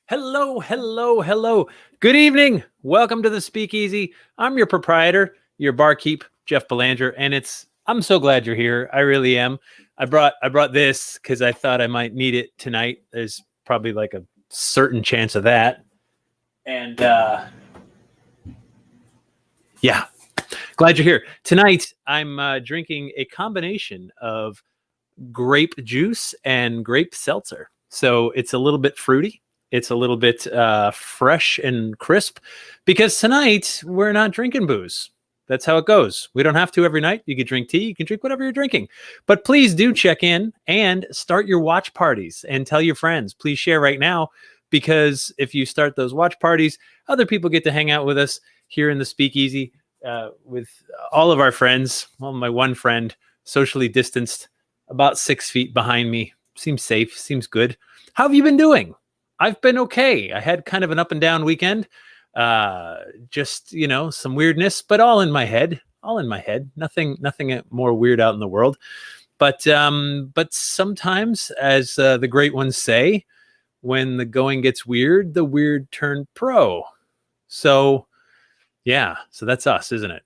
Hello, hello, hello. Good evening. Welcome to the Speakeasy. I'm your proprietor, your barkeep, Jeff Belanger, and I'm so glad you're here. I really am. I brought this because I thought I might need it tonight. There's probably like a certain chance of that. And yeah, glad you're here. Tonight I'm drinking a combination of grape juice and grape seltzer. So it's a little bit fruity. It's a little bit fresh and crisp because tonight we're not drinking booze. That's how it goes. We don't have to every night. You can drink tea. You can drink whatever you're drinking. But please do check in and start your watch parties and tell your friends. Please share right now because if you start those watch parties, other people get to hang out with us here in the Speakeasy with all of our friends. Well, my one friend, socially distanced, about 6 feet behind me. Seems safe, seems good. How have you been doing? I've been okay. I had kind of an up and down weekend. Just, some weirdness, but all in my head. Nothing more weird out in the world. But sometimes, as the great ones say, when the going gets weird, the weird turn pro. So that's us, isn't it?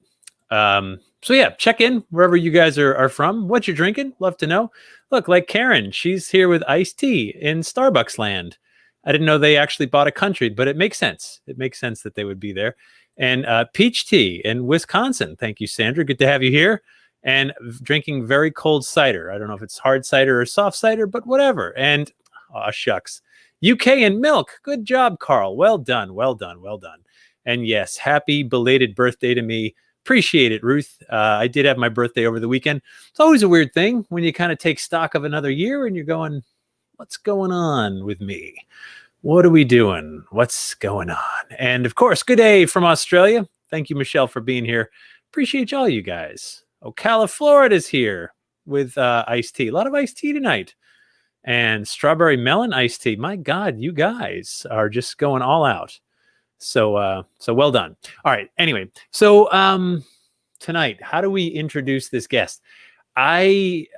So yeah, check in wherever you guys are from. What you're drinking, love to know. Look, like Karen, she's here with iced tea in Starbucks land. I didn't know they actually bought a country, but it makes sense. It makes sense that they would be there. And peach tea in Wisconsin. Thank you, Sandra. Good to have you here. And drinking very cold cider. I don't know if it's hard cider or soft cider, but whatever. And shucks. UK and milk. Good job, Carl. Well done. Well done. Well done. And yes, happy belated birthday to me. Appreciate it, Ruth. I did have my birthday over the weekend. It's always a weird thing when you kind of take stock of another year and you're going, what's going on with me? What are we doing? What's going on? And of course, good day from Australia. Thank you, Michelle, for being here. Appreciate all you guys. Ocala, Florida's here with iced tea. A lot of iced tea tonight. And strawberry melon iced tea. My God, you guys are just going all out. So well done. All right. Anyway, so tonight, how do we introduce this guest? I've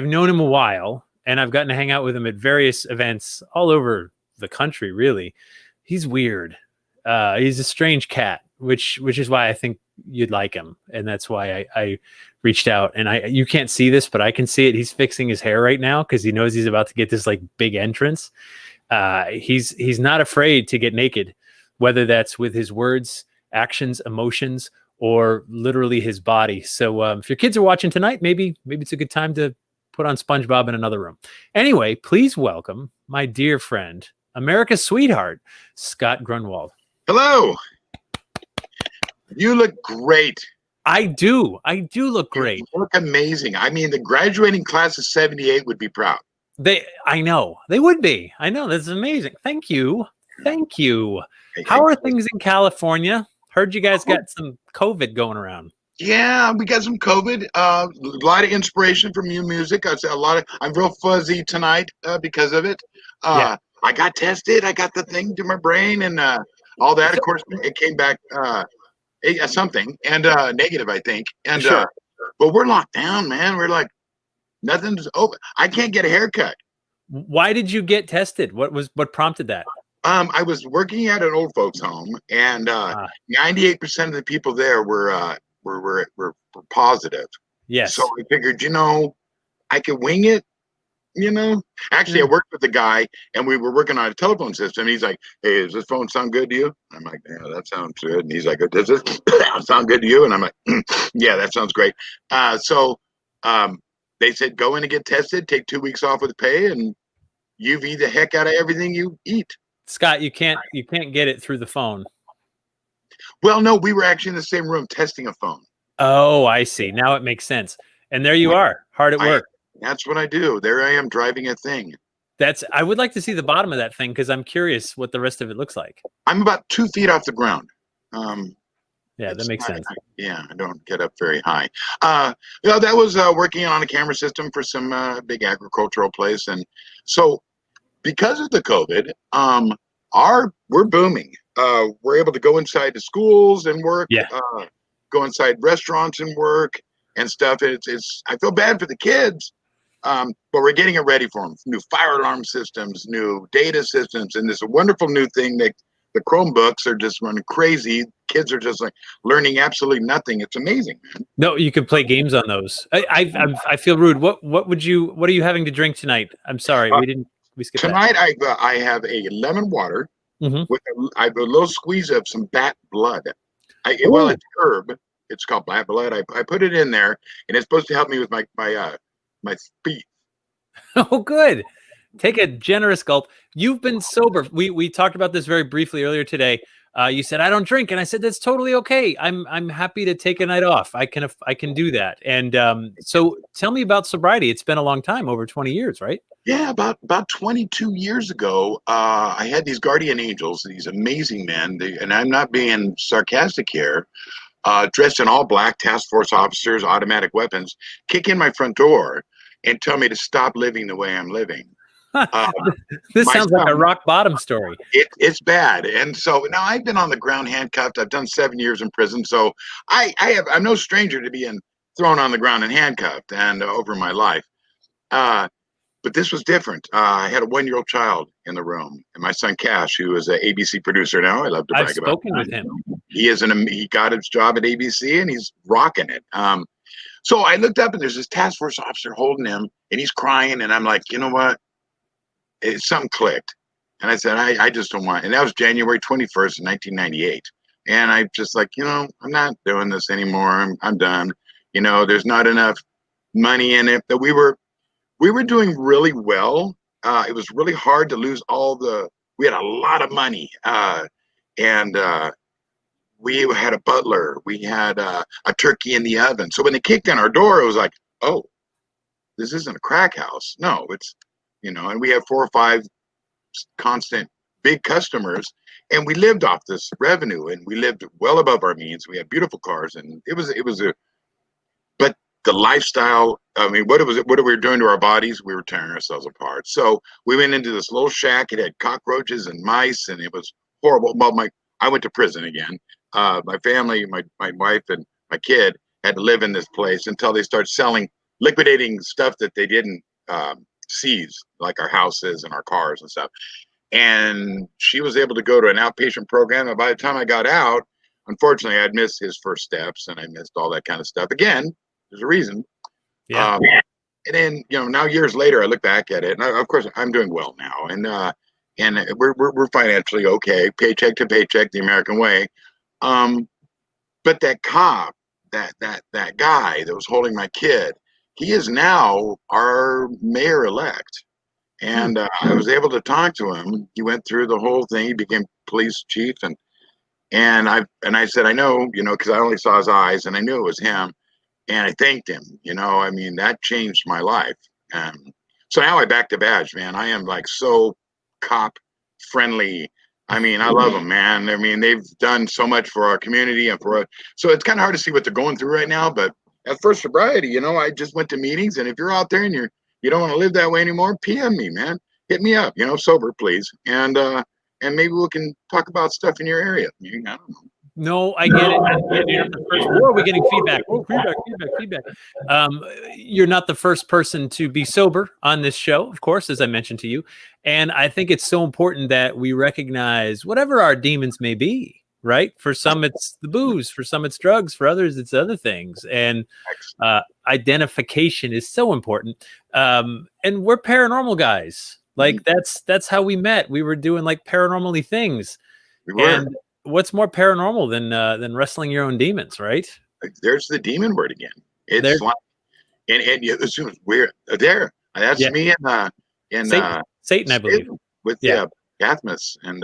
known him a while, and I've gotten to hang out with him at various events all over the country. Really, he's weird. He's a strange cat, which is why I think you'd like him, and that's why I reached out. And you can't see this, but I can see it. He's fixing his hair right now because he knows he's about to get this like big entrance. He's not afraid to get naked, whether that's with his words, actions, emotions, or literally his body. So if your kids are watching tonight, maybe it's a good time to put on SpongeBob in another room. Anyway, please welcome my dear friend, America's sweetheart, Scott Gruenwald. Hello. You look great. I do look great. You look amazing. I mean, the graduating class of 78 would be proud. I know. They would be. I know. That's amazing. Thank you. How are things in California? Heard you guys got some COVID going around. Yeah, we got some COVID. A lot of inspiration from new music. I'm real fuzzy tonight because of it. I got tested. I got the thing to my brain and all that. Of course, it came back something and negative, I think. And sure. But we're locked down, man. We're like nothing's open. I can't get a haircut. Why did you get tested? What prompted that? I was working at an old folks home, and 98% of the people there were positive. Yes. So I figured, I could wing it. Actually, I worked with the guy, and we were working on a telephone system. He's like, "Hey, does this phone sound good to you?" I'm like, "Yeah, that sounds good." And he's like, "Does this sound good to you?" And I'm like, "Yeah, that sounds great." So they said, "Go in and get tested. Take 2 weeks off with pay, and UV the heck out of everything you eat." Scott, you can't get it through the phone. Well, no, we were actually in the same room testing a phone. Oh, I see. Now it makes sense. And there you are, hard at work. That's what I do. There I am driving a thing. I would like to see the bottom of that thing because I'm curious what the rest of it looks like. I'm about 2 feet off the ground. Yeah, that makes sense. I don't get up very high. That was working on a camera system for some big agricultural place. And so because of the COVID, we're booming. We're able to go inside the schools and work, go inside restaurants and work and stuff. I feel bad for the kids But we're getting it ready for them. New fire alarm systems, new data systems, and this wonderful new thing that the Chromebooks are just running crazy. Kids are just like learning absolutely nothing. It's amazing, man. No, you can play games on those. I feel rude. What are you having to drink tonight? I'm sorry, Uh, we skipped that. Tonight, I have a lemon water Mm-hmm. with I have a little squeeze of some bat blood. Well, Oh, it's herb. It's called bat blood. I put it in there, and it's supposed to help me with my speech. oh, good. Take a generous gulp. You've been sober. We talked about this very briefly earlier today. You said I don't drink, and I said that's totally okay. I'm happy to take a night off. I can do that. And so tell me about sobriety. It's been a long time, over 20 years, right? Yeah, about 22 years ago, I had these guardian angels, these amazing men, and I'm not being sarcastic here, dressed in all black, task force officers, automatic weapons, kick in my front door and tell me to stop living the way I'm living. Uh, This my sounds like a son, rock bottom story. it's bad, and so now I've been on the ground handcuffed. I've done 7 years in prison, so I'm no stranger to being thrown on the ground and handcuffed and over my life. Uh, But this was different. I had a 1-year-old child in the room, and my son Cash, who is an ABC producer now. I love to I've brag about spoken with him. he got his job at ABC and he's rocking it. So I looked up and there's this task force officer holding him, and he's crying, and I'm like, you know what? Something clicked, and I said, I just don't want. And that was January 21st, 1998, and I just like, I'm not doing this anymore. I'm done. There's not enough money in it. That we were doing really well. It was really hard to lose we had a lot of money. And we had a butler. We had a turkey in the oven. So when they kicked in our door, it was like, oh, this isn't a crack house. No, and we had 4 or 5 constant big customers. And we lived off this revenue, and we lived well above our means. We had beautiful cars, and it was but the lifestyle, I mean, what we were doing to our bodies, we were tearing ourselves apart. So we went into this little shack. It had cockroaches and mice, and it was horrible. Well, I went to prison again. My family, my wife and my kid had to live in this place until they started liquidating stuff that they didn't seize, like our houses and our cars and stuff. And she was able to go to an outpatient program. And by the time I got out, unfortunately, I'd missed his first steps, and I missed all that kind of stuff. Again, there's a reason. Yeah. And then, now years later, I look back at it, and of course, I'm doing well now, and we're financially okay, paycheck to paycheck, the American way. But that cop, that guy that was holding my kid, he is now our mayor-elect. And I was able to talk to him. He went through the whole thing. He became police chief, and I said, I know, because I only saw his eyes, and I knew it was him. And I thanked him. I mean, that changed my life. So now I back the badge, man. I am like so cop friendly. I mean, I love them, man. I mean, they've done so much for our community and so it's kind of hard to see what they're going through right now. But at first sobriety, I just went to meetings, and if you're out there and you don't want to live that way anymore, PM me, man. Hit me up, sober, please. And maybe we can talk about stuff in your area. I don't know. No, I get it. And you're not the first. Whoa, are we getting feedback? Oh, feedback. You're not the first person to be sober on this show, of course, as I mentioned to you. And I think it's so important that we recognize whatever our demons may be, right? For some, it's the booze. For some, it's drugs. For others, it's other things. And identification is so important. And we're paranormal guys. Like that's how we met. We were doing like paranormally things. We were. And what's more paranormal than wrestling your own demons, right? There's the demon word again. It's like, and as soon as we're there, that's me and Satan, I believe, with Gathmas, and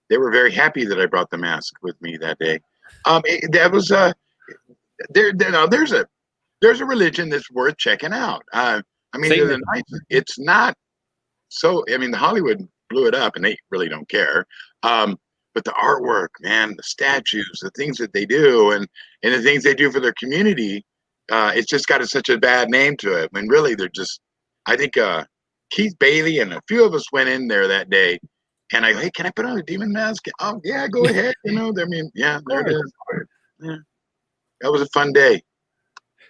they were very happy that I brought the mask with me that day. That was there's a religion that's worth checking out. I mean, it's not so. I mean, the Hollywood blew it up, and they really don't care. But the artwork, man, the statues, the things that they do, and the things they do for their community, it's just got such a bad name to it. When really they're just, I think Keith Bailey and a few of us went in there that day, and I go, hey, can I put on a demon mask? Oh yeah, go ahead. I mean, yeah, there it is. Yeah, that was a fun day.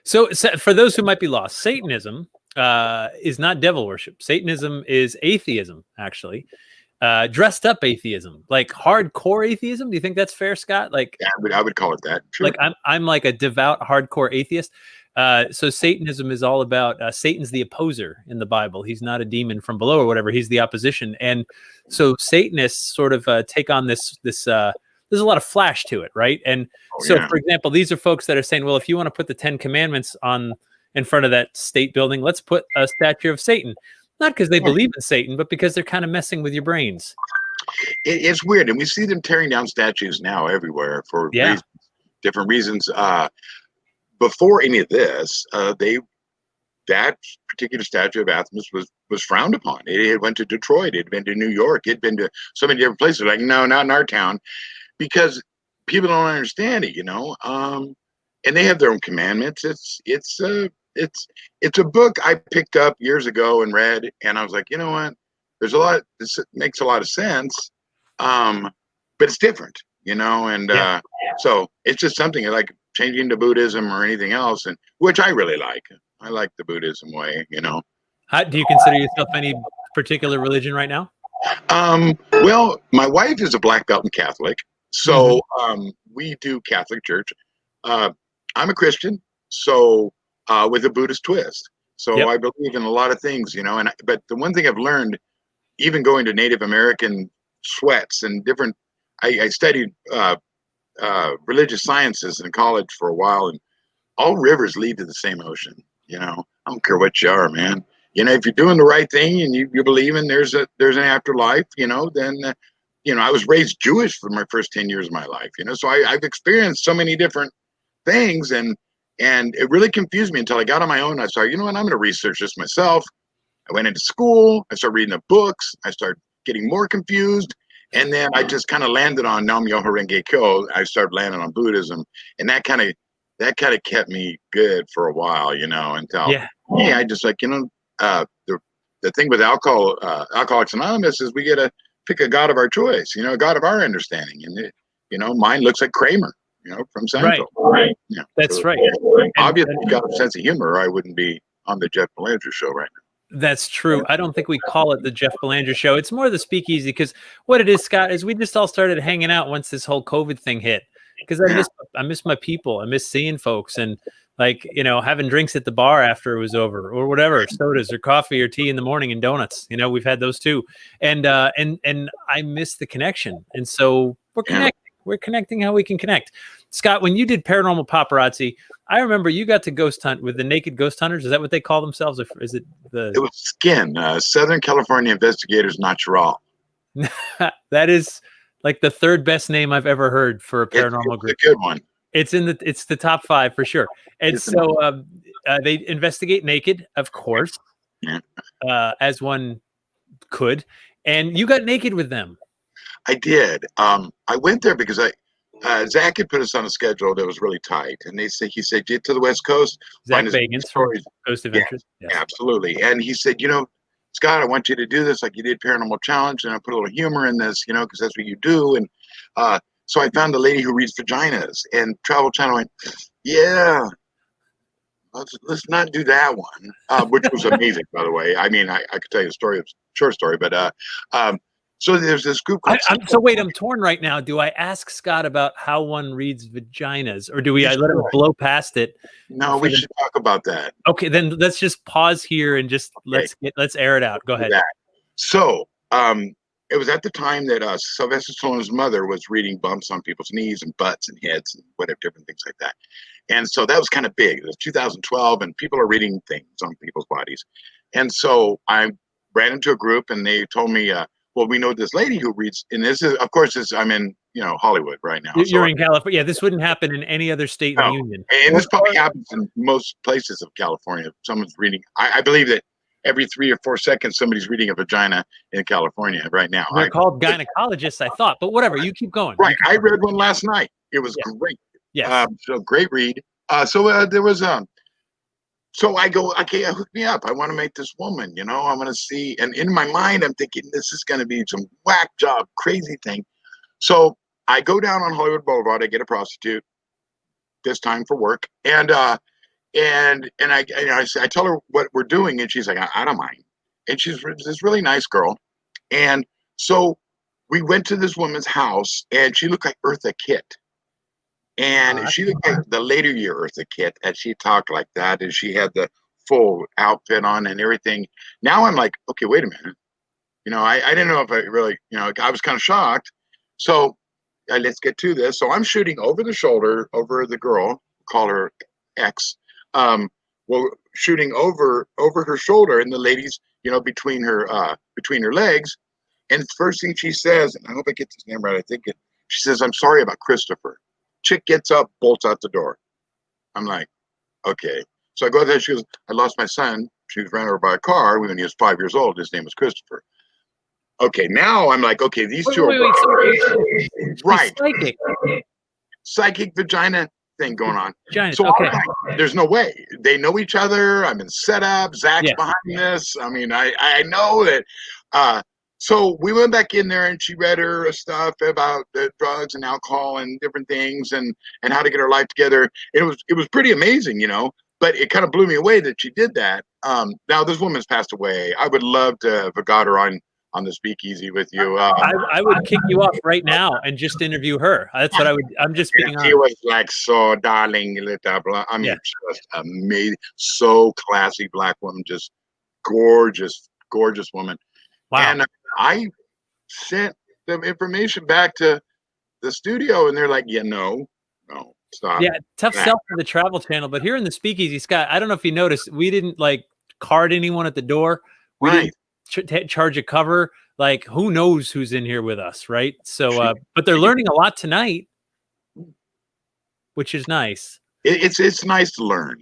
So for those who might be lost, Satanism is not devil worship. Satanism is atheism, actually. Dressed up atheism, like hardcore atheism. Do you think that's fair, Scott? Like, Yeah, I would call it that. Sure. like I'm like a devout hardcore atheist. So Satanism is all about Satan's the opposer in the Bible. He's not a demon from below or whatever. He's the opposition. And so Satanists sort of take on this. There's a lot of flash to it, right? And so, for example, these are folks that are saying, well, if you want to put the 10 Commandments on in front of that state building, let's put a statue of Satan. Not because they believe in Satan, but because they're kind of messing with your brains. It's weird, and we see them tearing down statues now everywhere for different reasons. Before any of this, that particular statue of Athens was frowned upon. It went to Detroit, it had been to New York, it had been to so many different places. Like, no, not in our town, because people don't understand it, and they have their own commandments. It's a book I picked up years ago and read, and I was like, you know what? There's a lot. This makes a lot of sense, but it's different, and so it's just something like changing to Buddhism or anything else, and which I really like. I like the Buddhism way, How, do you consider yourself any particular religion right now? Well, my wife is a black belt in Catholic, so we do Catholic church. I'm a Christian, so with a Buddhist twist. So I believe in a lot of things, but the one thing I've learned, even going to Native American sweats and different, I studied religious sciences in college for a while, and all rivers lead to the same ocean. I don't care what you are, man. If you're doing the right thing and you believe in there's an afterlife, then I was raised Jewish for my first 10 years of my life, so I've experienced so many different things, and it really confused me until I got on my own. I started, I'm going to research this myself. I went into school, I started reading the books, I started getting more confused, and then I just kind of landed on Nam Myoho Renge Kyo. I started landing on Buddhism, and that kind of kept me good for a while, until I just like, the thing with Alcoholics Anonymous is we get to pick a God of our choice, a God of our understanding, and mine looks like Kramer, from Seinfeld. Right. That's right. Obviously, you got a sense of humor, or I wouldn't be on the Jeff Belanger show right now. That's true. I don't think we call it the Jeff Belanger show. It's more the speakeasy, because what it is, Scott, is we just all started hanging out once this whole COVID thing hit. Because I miss my people. I miss seeing folks and having drinks at the bar after it was over or whatever, sodas or coffee or tea in the morning and donuts. We've had those too. And I miss the connection. And so we're connecting. We're connecting how we can connect. Scott, when you did Paranormal Paparazzi, I remember you got to ghost hunt with the Naked Ghost Hunters. Is that what they call themselves? Or is it It was SCIN, Southern California Investigators Natural. That is like the third best name I've ever heard for a paranormal group. It's a good one. It's the top 5 for sure. And so they investigate naked, of course, as one could. And you got naked with them. I did. I went there because Zach had put us on a schedule that was really tight, and he said, get to the West Coast. Zach Bagans from Coast Adventures. Yes. Absolutely. And he said, Scott, I want you to do this like you did Paranormal Challenge, and I put a little humor in this, because that's what you do. And so I found a lady who reads vaginas, and Travel Channel went, yeah, let's not do that one, which was amazing, by the way. I mean, I could tell you a short story, but so there's this group. I'm torn right now. Do I ask Scott about how one reads vaginas, or do we let him blow past it? No, we should talk about that. Okay, then let's just pause here and just let's air it out. Go ahead. So it was at the time that Sylvester Stallone's mother was reading bumps on people's knees and butts and heads and whatever, different things like that. And so that was kind of big. It was 2012, and people are reading things on people's bodies. And so I ran into a group, and they told me, well, we know this lady who reads, and this is, of course, I'm in, Hollywood right now. You're in California. Yeah, this wouldn't happen in any other state in the union. And this probably happens in most places of California. Someone's reading. I believe that every 3 or 4 seconds, somebody's reading a vagina in California right now. They're called gynecologists, I thought, but whatever. You keep going. Right. I read one last night. It was great. Yeah. So great read. So there was So I go, okay, hook me up. I want to make this woman, I want to see. And in my mind, I'm thinking this is going to be some whack job, crazy thing. So I go down on Hollywood Boulevard. I get a prostitute, this time for work. And I tell her what we're doing, and she's like, I don't mind. And she's this really nice girl. And so we went to this woman's house, and she looked like Eartha Kitt. And she looked like the later year Eartha Kitt, and she talked like that, and she had the full outfit on and everything. Now I'm like, okay, wait a minute. I didn't know if I really, I was kind of shocked. So let's get to this. So I'm shooting over the shoulder, over the girl, call her X. Well, shooting over her shoulder, and the lady's, between her legs. And the first thing she says, and I hope I get this name right. I think she says, "I'm sorry about Christopher." Chick gets up, bolts out the door. I'm like, okay. So I go there. She goes, "I lost my son. She was ran over by a car when he was 5 years old. His name was Christopher." Okay, now I'm like, okay, these two are right. Psychic vagina thing going on. So okay. Like, there's no way. They know each other. I'm in setup. Zach's behind this. I mean, I know that. So we went back in there, and she read her stuff about the drugs and alcohol and different things, and how to get her life together. It was pretty amazing, But it kind of blew me away that she did that. Now this woman's passed away. I would love to have got her on the speakeasy with you. I would kick you off right now and just interview her. That's what I would. I'm just being honest. She was like so darling. I mean, just amazing. So classy black woman, just gorgeous woman. Wow. And I sent them information back to the studio, and they're like, yeah, no, stop. Yeah, tough sell for the Travel Channel. But here in the speakeasy, Scott, I don't know if you noticed, we didn't like card anyone at the door. We didn't charge a cover. Like, who knows who's in here with us, right? So, but they're learning a lot tonight, which is nice. It's nice to learn.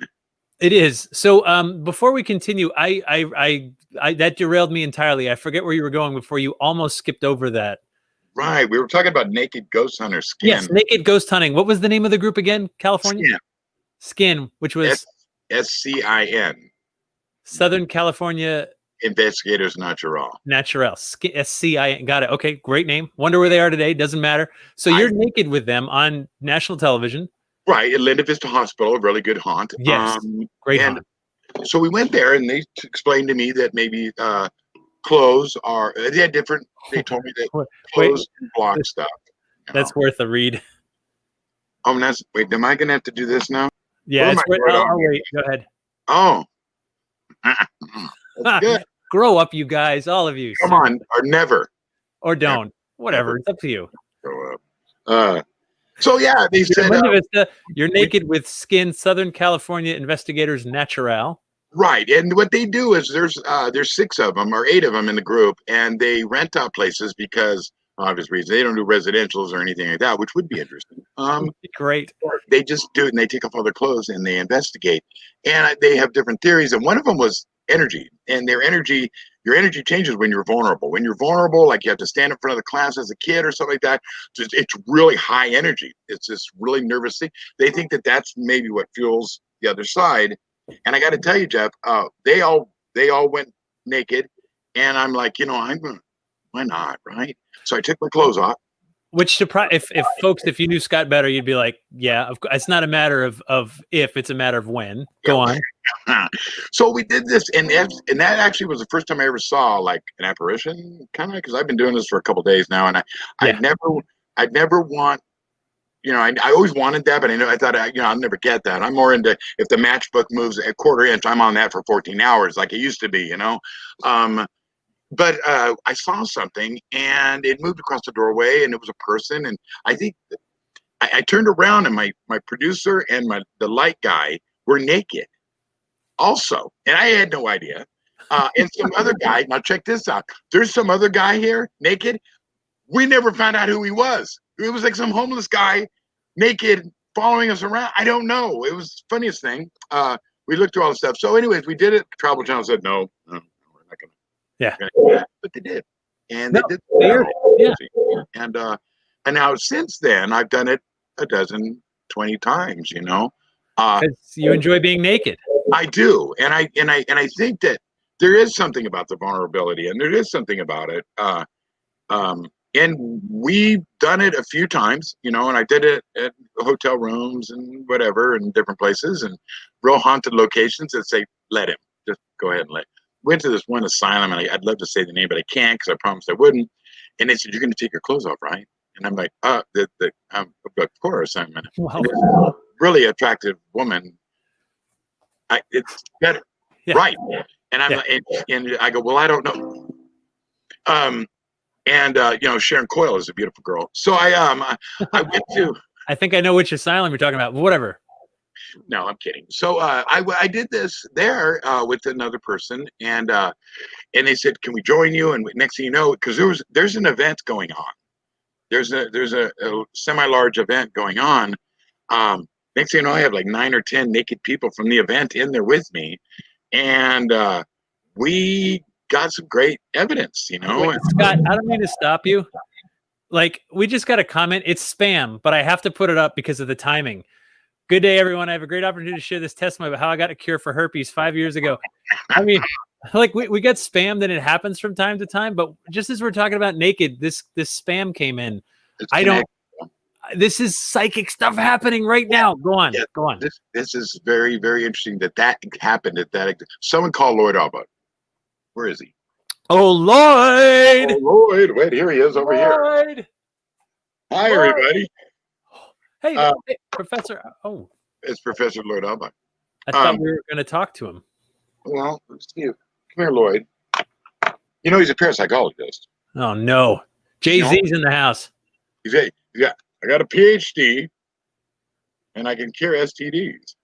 It is. So, before we continue, I that derailed me entirely. I forget where you were going before you almost skipped over that. Right. We were talking about Naked Ghost Hunter Skin. Yes, Naked Ghost Hunting. What was the name of the group again? California? Skin, which was SCIN. Southern California Investigators Natural. SCIN. Got it. Okay, great name. Wonder where they are today. Doesn't matter. So you're naked with them on national television. Right, at Linda Vista Hospital, a really good haunt. Yes, great haunt. So we went there, and they explained to me that maybe clothes are, they had different, they told me that clothes block stuff. That's worth a read. Oh, wait, am I going to have to do this now? Yeah, I'll wait. Go ahead. Oh. That's good. Grow up, you guys, all of you. Come on, or never. Or don't. Never. Whatever, it's up to you. Grow up. So yeah, they said you're naked with Skin, Southern California Investigators Natural. Right, and what they do is there's 6 of them or 8 of them in the group, and they rent out places because obvious reasons they don't do residentials or anything like that, which would be interesting. Great. They just do it, and they take off all their clothes and they investigate, and they have different theories. And one of them was energy, and your energy changes when you're vulnerable. When you're vulnerable, like you have to stand in front of the class as a kid or something like that, it's really high energy. It's this really nervous thing. They think that that's maybe what fuels the other side. And I got to tell you, Jeff, they all went naked, and I'm like, why not, right? So I took my clothes off. Which if you knew Scott better, you'd be like, yeah, of course. It's not a matter of if, it's a matter of when. Go on. So we did this, and that actually was the first time I ever saw like an apparition, kind of, because I've been doing this for a couple of days now, and I'd never want. I always wanted that, but I thought, I'll never get that. I'm more into if the matchbook moves a quarter inch, I'm on that for 14 hours like it used to be, But I saw something, and it moved across the doorway, and it was a person. And I think I turned around, and my producer and the light guy were naked also. And I had no idea. And some other guy, now check this out. There's some other guy here naked. We never found out who he was. It was like some homeless guy naked following us around. I don't know. It was the funniest thing. We looked through all the stuff. So anyways, we did it. Travel Channel said, no, we're not going to. Yeah. But they did. And they did. Yeah. And now since then, I've done it 20 times, Because you enjoy being naked. I do. And I think that there is something about the vulnerability, and there is something about it. And we've done it a few times, and I did it at hotel rooms and whatever, and different places and real haunted locations that say, let him, just go ahead and let. Went to this one asylum, and I'd love to say the name, but I can't because I promised I wouldn't. And they said, you're going to take your clothes off, right? And I'm like, of course. I'm in a really attractive woman. It's better. Yeah. Right. And I'm and I go, well, I don't know. And Sharon Coyle is a beautiful girl. So I went to. I think I know which asylum you're talking about. Whatever. No, I'm kidding. So I did this there with another person, and they said, "Can we join you?" And next thing you know, because there's an event going on. There's a semi-large event going on. Next thing you know, I have like 9 or 10 naked people from the event in there with me, and we got some great evidence, Wait, Scott, I don't mean to stop you. Like, we just got a comment. It's spam, but I have to put it up because of the timing. Good day, everyone. I have a great opportunity to share this testimony about how I got a cure for herpes 5 years ago. I mean, like, we get spammed and it happens from time to time, but just as we're talking about naked, this spam came in. This is psychic stuff happening right now. Go on. Yeah, go on. This is very, very interesting that happened at that. Someone called Lloyd Albuck. Where is he? Oh, Lloyd! Oh, Lloyd! Wait, here he is over here. Hi, Lloyd. Everybody. Hey, Professor. Oh, it's Professor Lloyd Albuck. I thought we were going to talk to him. Well, let's see. Come here, Lloyd. He's a parapsychologist. Oh no, Jay-Z's in the house. I got a PhD, and I can cure STDs.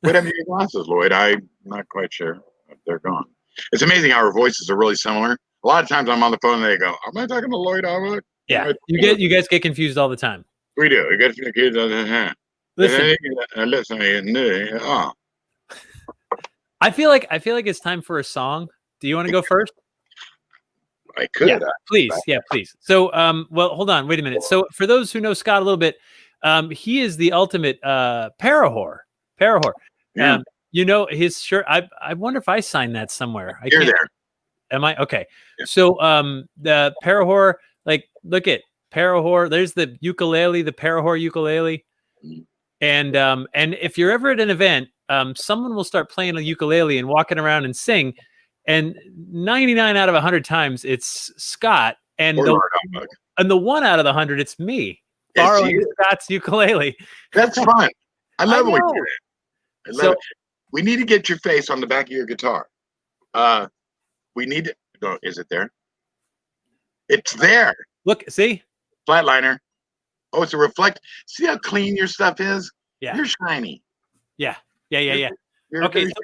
What happened to your glasses, Lloyd? I'm not quite sure. They're gone. It's amazing how our voices are really similar. A lot of times I'm on the phone and they go, am I talking to Lloyd Albuck? Yeah, you guys get confused all the time. We do. We get confused all the time. Listen. I feel like it's time for a song. Do you want to go first? I could. Yeah, please. Yeah, please. So, well, hold on. Wait a minute. So for those who know Scott a little bit, he is the ultimate Parahor. Yeah. His shirt. I wonder if I signed that somewhere. You're there. Am I? Okay. Yeah. So the Parahor, like, look at Parahor. There's the ukulele, the Parahor ukulele. And if you're ever at an event, someone will start playing a ukulele and walking around and sing. And 99 out of 100 times it's Scott. And the 1 out of the 100, it's me borrowing Scott's ukulele. That's fun. I love it. I love it. We need to get your face on the back of your guitar. We need to go. Is it there? It's there. Look, see? Flatliner. Oh, it's a reflect. See how clean your stuff is? Yeah. You're shiny. Yeah. You're okay. So,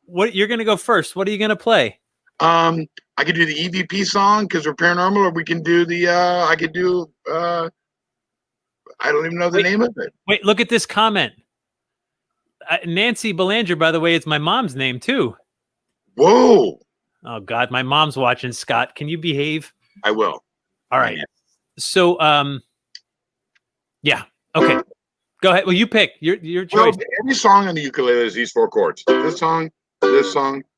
what you're gonna go first? What are you gonna play? I could do the EVP song because we're paranormal, or we can do the I could do I don't even know the name of it. Wait, look at this comment. Nancy Belanger, by the way, it's my mom's name too. Whoa. Oh God, my mom's watching. Scott, can you behave? I will. All right. So yeah. Okay. Go ahead. Well, you pick your choice. Well, every song on the ukulele is these 4 chords. This song,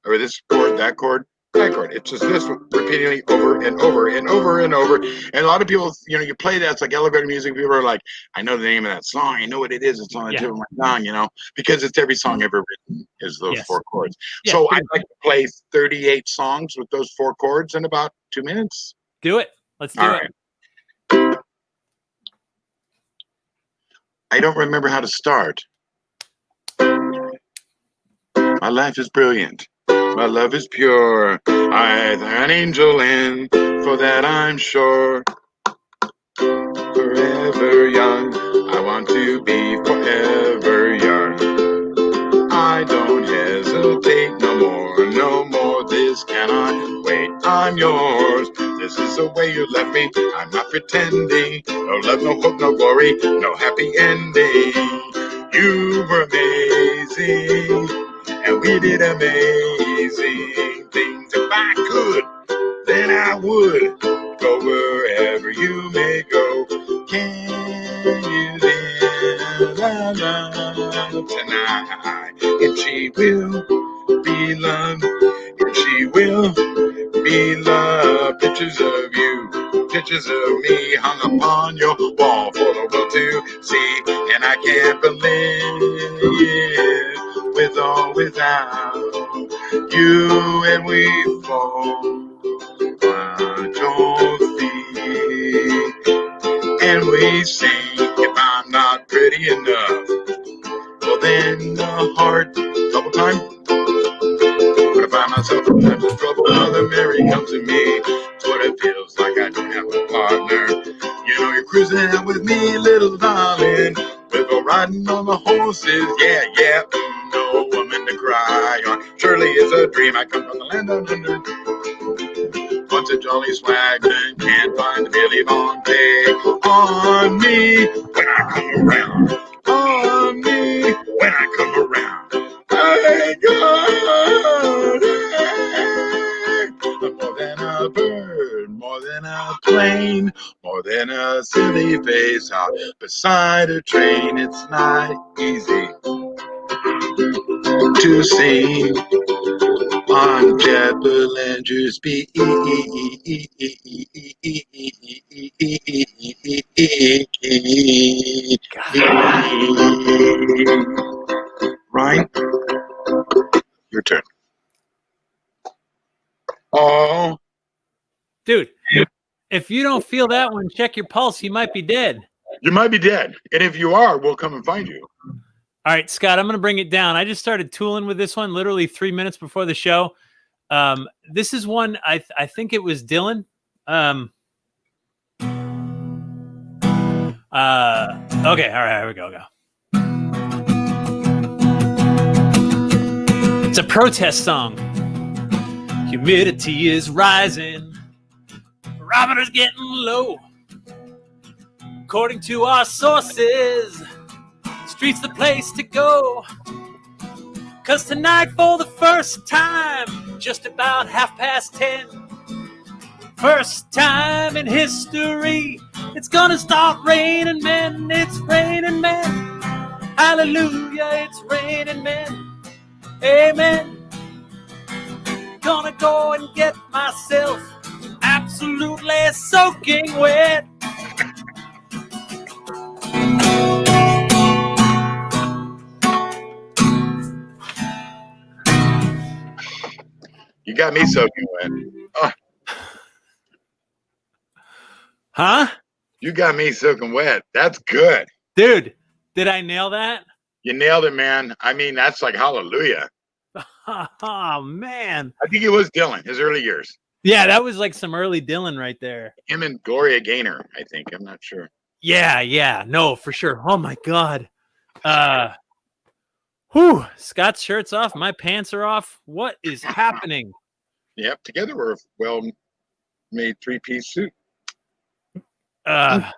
or this chord, that chord, that chord. It's just this repeatedly over and over and over and over. And a lot of people, you play that, it's like elevator music. People are like, I know the name of that song. I know what it is. It's on the tip of my tongue, because it's every song ever written is those 4 chords. Yeah, so I'd like to play 38 songs with those 4 chords in about 2 minutes. Do it. Let's do it. Right. I don't remember how to start. My life is brilliant. My love is pure. I have an angel in, for that I'm sure. Forever young, I want to be forever young. I don't hesitate no more. This cannot wait. I'm yours. This is the way you left me. I'm not pretending. No love, no hope, no glory, no happy ending. You were amazing, and we did amazing things. If I could, then I would go wherever you may go. Can you live love tonight? And she will be loved. And she will be loved. Pictures of you pictures of me hung upon your wall for the world to see. And I can't believe with or without you, and we fall at your feet. And we sing, if I'm not pretty enough, well then the heart double time. But if I myself in times of trouble, Mother Mary comes to me. It's what it feels like I don't have a partner. You know you're cruising out with me, little darling. We'll go riding on the horses, yeah, yeah. No woman to cry on. Surely it's a dream. I come from the land of under. Once a jolly swagman can't find the Billy Bond day on me when I come around. On me when I come around. I got it. More than a bird, more than a plane, more than a silly face out beside a train. It's not easy to sing on Jet Bellinger's beat. Ryan, your turn. Oh, Dude, if you don't feel that one, check your pulse. You might be dead. you might be dead. And if you are, we'll come and find you. All right, Scott, I'm going to bring it down. I just started tooling with this one literally 3 minutes before the show. This is one, I think it was Dylan. Okay, all right, here we go. It's a protest song. Humidity is rising. Barometer's getting low. According to our sources, street's the place to go. 'Cause tonight, for the first time, just about 10:30, first time in history, it's gonna start raining men. It's raining men. Hallelujah, it's raining men. Amen. Gonna go and get myself absolutely soaking wet. You got me soaking wet. Oh, Huh? you got me soaking wet. That's good. Dude, did I nail that? You nailed it, man. I mean, that's like hallelujah. Oh, man. I think it was Dylan, his early years. Yeah, that was like some early Dylan right there. Him and Gloria Gaynor, I think. I'm not sure. Yeah. No, for sure. Oh, my God. Scott's shirt's off. My pants are off. What is happening? Yep, together we're a well-made three-piece suit. Uh,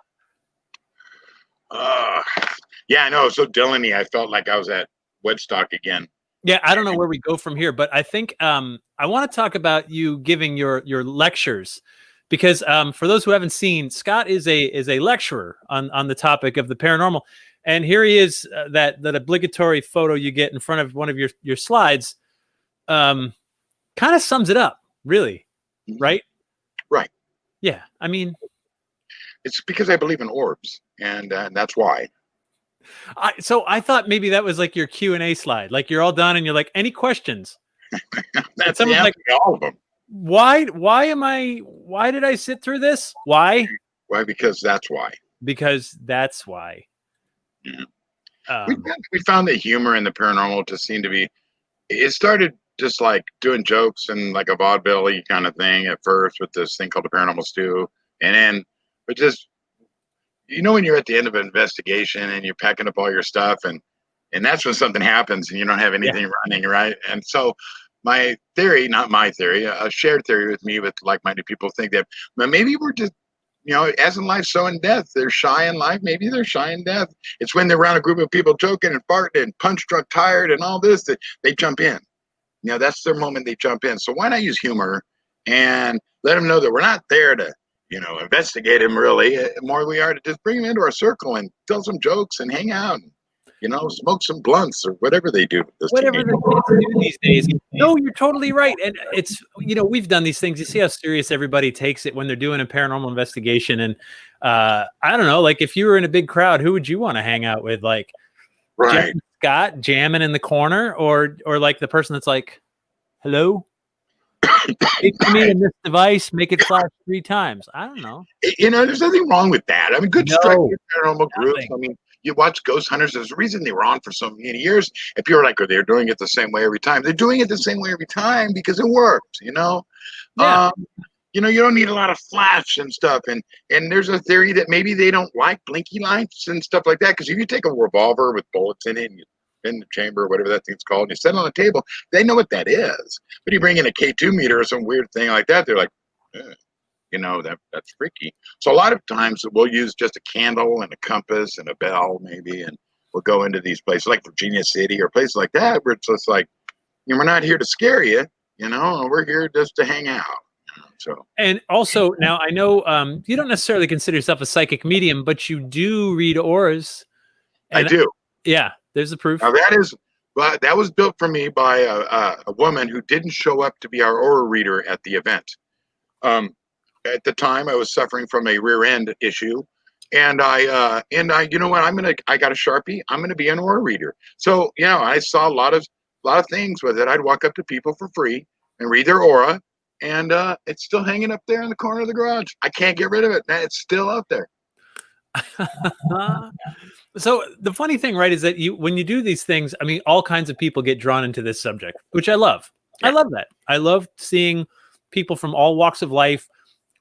Yeah, I know. So Dylan-y, I felt like I was at Woodstock again. Yeah, I don't know where we go from here, but I think I want to talk about you giving your lectures, because for those who haven't seen, Scott is a lecturer on the topic of the paranormal, and here he is. That obligatory photo you get in front of one of your slides, kind of sums it up, really, right? Right. Yeah, I mean, it's because I believe in orbs, and that's why. So I thought maybe that was like your Q&A slide, like you're all done and you're like, any questions? That's someone's like, all of them. Why did I sit through this? Why? Why? Because that's why. Because that's why. Yeah. We found the humor in the paranormal to seem to be. It started just like doing jokes and like a vaudeville kind of thing at first with this thing called the Paranormal Stew, and then but just. You know, when you're at the end of an investigation and you're packing up all your stuff and that's when something happens and you don't have anything running, right? And so my theory, not my theory, a shared theory with me with like-minded people think that maybe we're just, as in life, so in death. They're shy in life. Maybe they're shy in death. It's when they're around a group of people joking and farting and punch-drunk tired and all this that they jump in. That's their moment. They jump in. So why not use humor and let them know that we're not there to investigate him really. More we are to just bring him into our circle and tell some jokes and hang out. smoke some blunts or whatever they do. Whatever the kids do these days. No, you're totally right. And it's, we've done these things. You see how serious everybody takes it when they're doing a paranormal investigation. And I don't know, like if you were in a big crowd, who would you want to hang out with? Like Jeff Right. and Scott jamming in the corner, or like the person that's like, hello? Speak to me in this device, make it flash 3 times. I don't know. There's nothing wrong with that. I mean, good No, structured paranormal groups. nothing. I mean, you watch Ghost Hunters. There's a reason they were on for so many years. If you're like, they're doing it the same way every time, they're doing it the same way every time because it works. Yeah. You don't need a lot of flash and stuff. And there's a theory that maybe they don't like blinky lights and stuff like that. Because if you take a revolver with bullets in it and you in the chamber or whatever that thing's called, and you set it on the table, they know what that is. But you bring in a K2 meter or some weird thing like that, they're like, that's freaky. So a lot of times we'll use just a candle and a compass and a bell maybe, and we'll go into these places like Virginia City or places like that where it's just like, we're not here to scare you, we're here just to hang out. So, and also now I know you don't necessarily consider yourself a psychic medium, but you do read auras. I do. Yeah, there's the proof. Now that was built for me by a woman who didn't show up to be our aura reader at the event. At the time, I was suffering from a rear end issue, and I you know what? I got a Sharpie. I'm gonna be an aura reader. So I saw a lot of things with it. I'd walk up to people for free and read their aura, and it's still hanging up there in the corner of the garage. I can't get rid of it. It's still out there. So the funny thing, right, is that when you do these things, I mean, all kinds of people get drawn into this subject, which I love. Yeah. I love that. I love seeing people from all walks of life,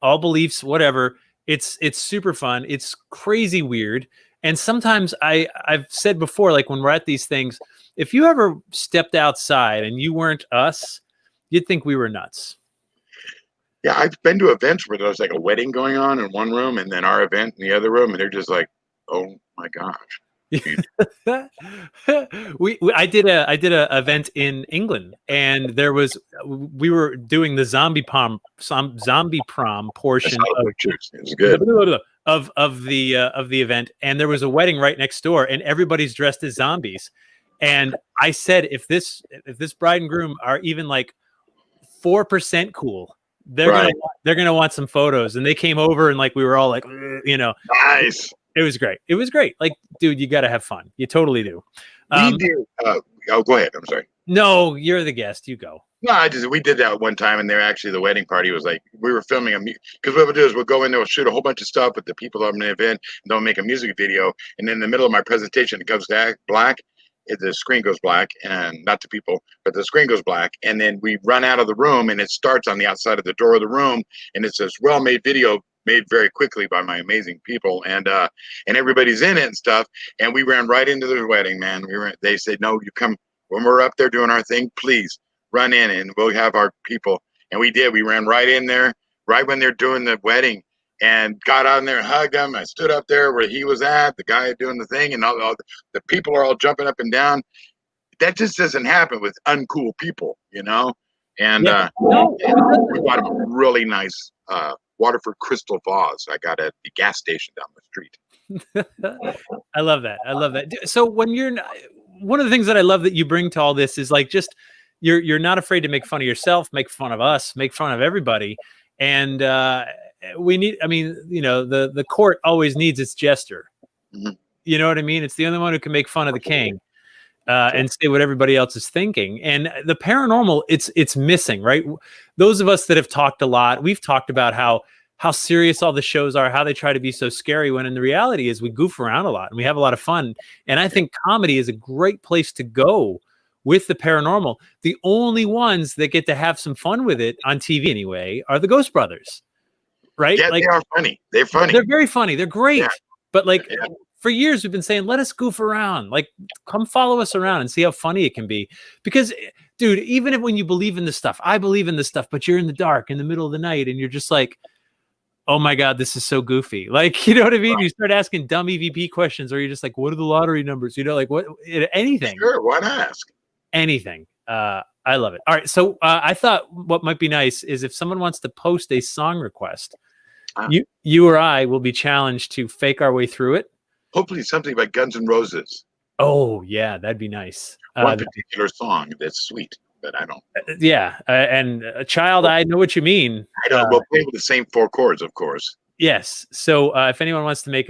all beliefs, whatever. It's super fun. It's crazy weird. And sometimes I've said before, like when we're at these things, if you ever stepped outside and you weren't us, you'd think we were nuts. Yeah, I've been to events where there's like a wedding going on in one room and then our event in the other room, and they're just like, oh my gosh. I did a event in England, and we were doing the zombie prom portion of the event, and there was a wedding right next door, and everybody's dressed as zombies. And I said, if this bride and groom are even like 4% cool, they're gonna want some photos. And they came over, and like we were all like, nice. It was great. It was great. Like, dude, you got to have fun. You totally do. We do. Go ahead. I'm sorry. No, you're the guest. You go. No, we did that one time, and the wedding party was like, we were filming because what we'll do is we'll go in there, we'll shoot a whole bunch of stuff with the people on the event, and they'll make a music video, and then in the middle of my presentation, it goes black. The screen goes black, and not to people, but the screen goes black, and then we run out of the room, and it starts on the outside of the door of the room, and it's this well-made video made very quickly by my amazing people, and everybody's in it and stuff, and we ran right into the wedding, man. They said, no, you come when we're up there doing our thing, please run in and we'll have our people. And we did. We ran right in there right when they're doing the wedding, and got on there and hugged him. I stood up there where he was at, the guy doing the thing, and all the people are all jumping up and down. That just doesn't happen with uncool people, and Yeah. we got him a really nice Waterford crystal vase I got at the gas station down the street. I love that. So when one of the things that I love that you bring to all this is like, just you're not afraid to make fun of yourself, make fun of us, make fun of everybody. And we need, I mean, the court always needs its jester. Mm-hmm. You know what I mean? It's the only one who can make fun of the king. And say what everybody else is thinking. And the paranormal, it's missing, right? Those of us that have talked a lot, we've talked about how serious all the shows are, how they try to be so scary, when in the reality is we goof around a lot and we have a lot of fun. And I think comedy is a great place to go with the paranormal. The only ones that get to have some fun with it on TV anyway are the Ghost Brothers, right? Yeah, they are funny. They're funny. They're very funny. They're great. Yeah. But yeah. For years, we've been saying, let us goof around. Like, come follow us around and see how funny it can be. Because, dude, even when you believe in this stuff, I believe in this stuff, but you're in the dark in the middle of the night and you're just like, oh my God, this is so goofy. Like, you know what I mean? You start asking dumb EVP questions, or you're just like, what are the lottery numbers? Like what, anything. Sure, why not ask? Anything. I love it. All right. So I thought what might be nice is if someone wants to post a song request, you or I will be challenged to fake our way through it. Hopefully something by Guns N' Roses. Oh yeah, that'd be nice. One particular song that's sweet, but I don't. Yeah, and a child, I know what you mean. I don't. We'll play with the same 4 chords, of course. Yes. So if anyone wants to make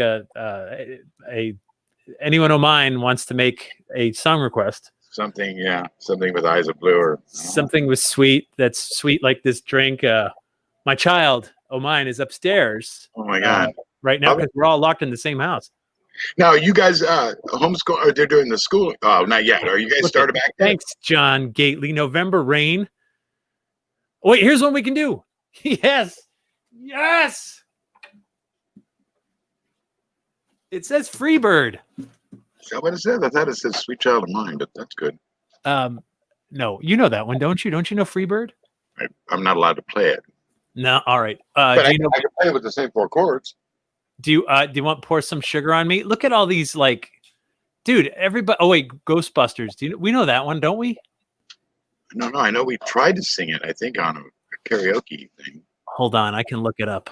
anyone of mine wants to make a song request, Something with eyes of blue or something with sweet, that's sweet like this drink. My child, oh mine, is upstairs. Oh my God! Right now because we're all locked in the same house. Now you guys homeschool, or they're doing the school? Oh, not yet. Are you guys started back? Thanks, John Gately. November rain. Wait, here's what we can do. Yes. It says Freebird. Is that what it says? I thought it said "Sweet Child of Mine," but that's good. No, you know that one, don't you? Don't you know Freebird? I'm not allowed to play it. No, all right. But I can play it with the same 4 chords. Do you want to pour some sugar on me? Look at all these, like, dude, everybody. Oh wait, Ghostbusters. We know that one, don't we? No, I know we tried to sing it. I think on a karaoke thing. Hold on, I can look it up.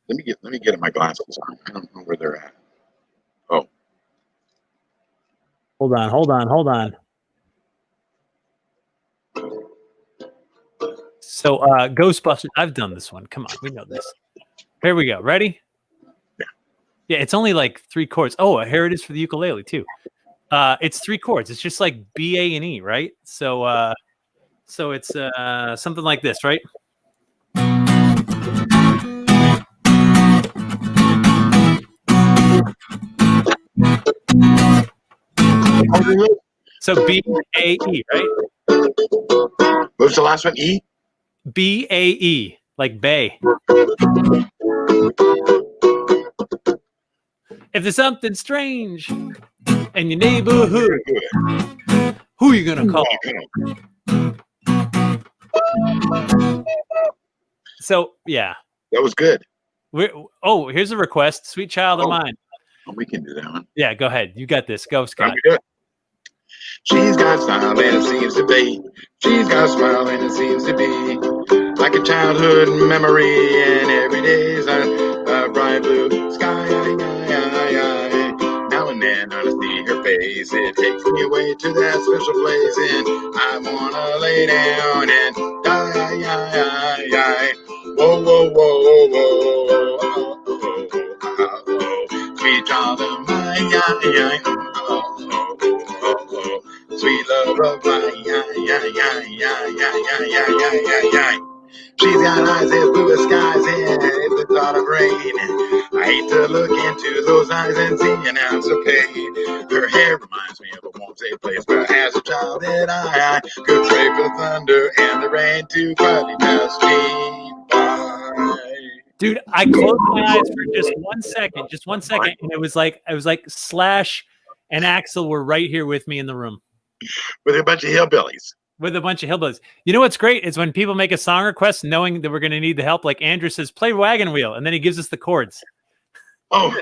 Let me get my glasses on. I don't know where they're at. Oh, hold on. So, Ghostbusters. I've done this one. Come on, we know this. Here we go. Ready? Yeah, it's only like 3 chords. Oh, here it is for the ukulele too. It's 3 chords. It's just like B, A, and E, right? So it's something like this, right? So B, A, E, right? What's the last one? E? B, A, E, like bay. If there's something strange in your neighborhood, who are you gonna call? So yeah, that was good. Here's a request. Sweet Child of Mine. We can do that one. Yeah, go ahead. You got this. Go, Scott. She's got a smile and it seems to be. She's got a smile and it seems to be like a childhood memory, and every day's a bright blue sky. Now and then I see her face, it takes me away to that special place, and I wanna lay down and die. Whoa, whoa, whoa, whoa, whoa. Sweet child of mine, sweet love of mine, She's got eyes as blue as skies, and it's the thought of rain. I hate to look into those eyes and see an ounce of pain. Her hair reminds me of a warm, safe place where, as a child, that I could trade for the thunder and the rain to quietly pass me by. Dude, I closed my eyes for just 1 second, and it was like Slash and Axl were right here with me in the room. With a bunch of hillbillies. You know what's great is when people make a song request knowing that we're going to need the help. Like Andrew says, play Wagon Wheel, and then he gives us the chords. Oh,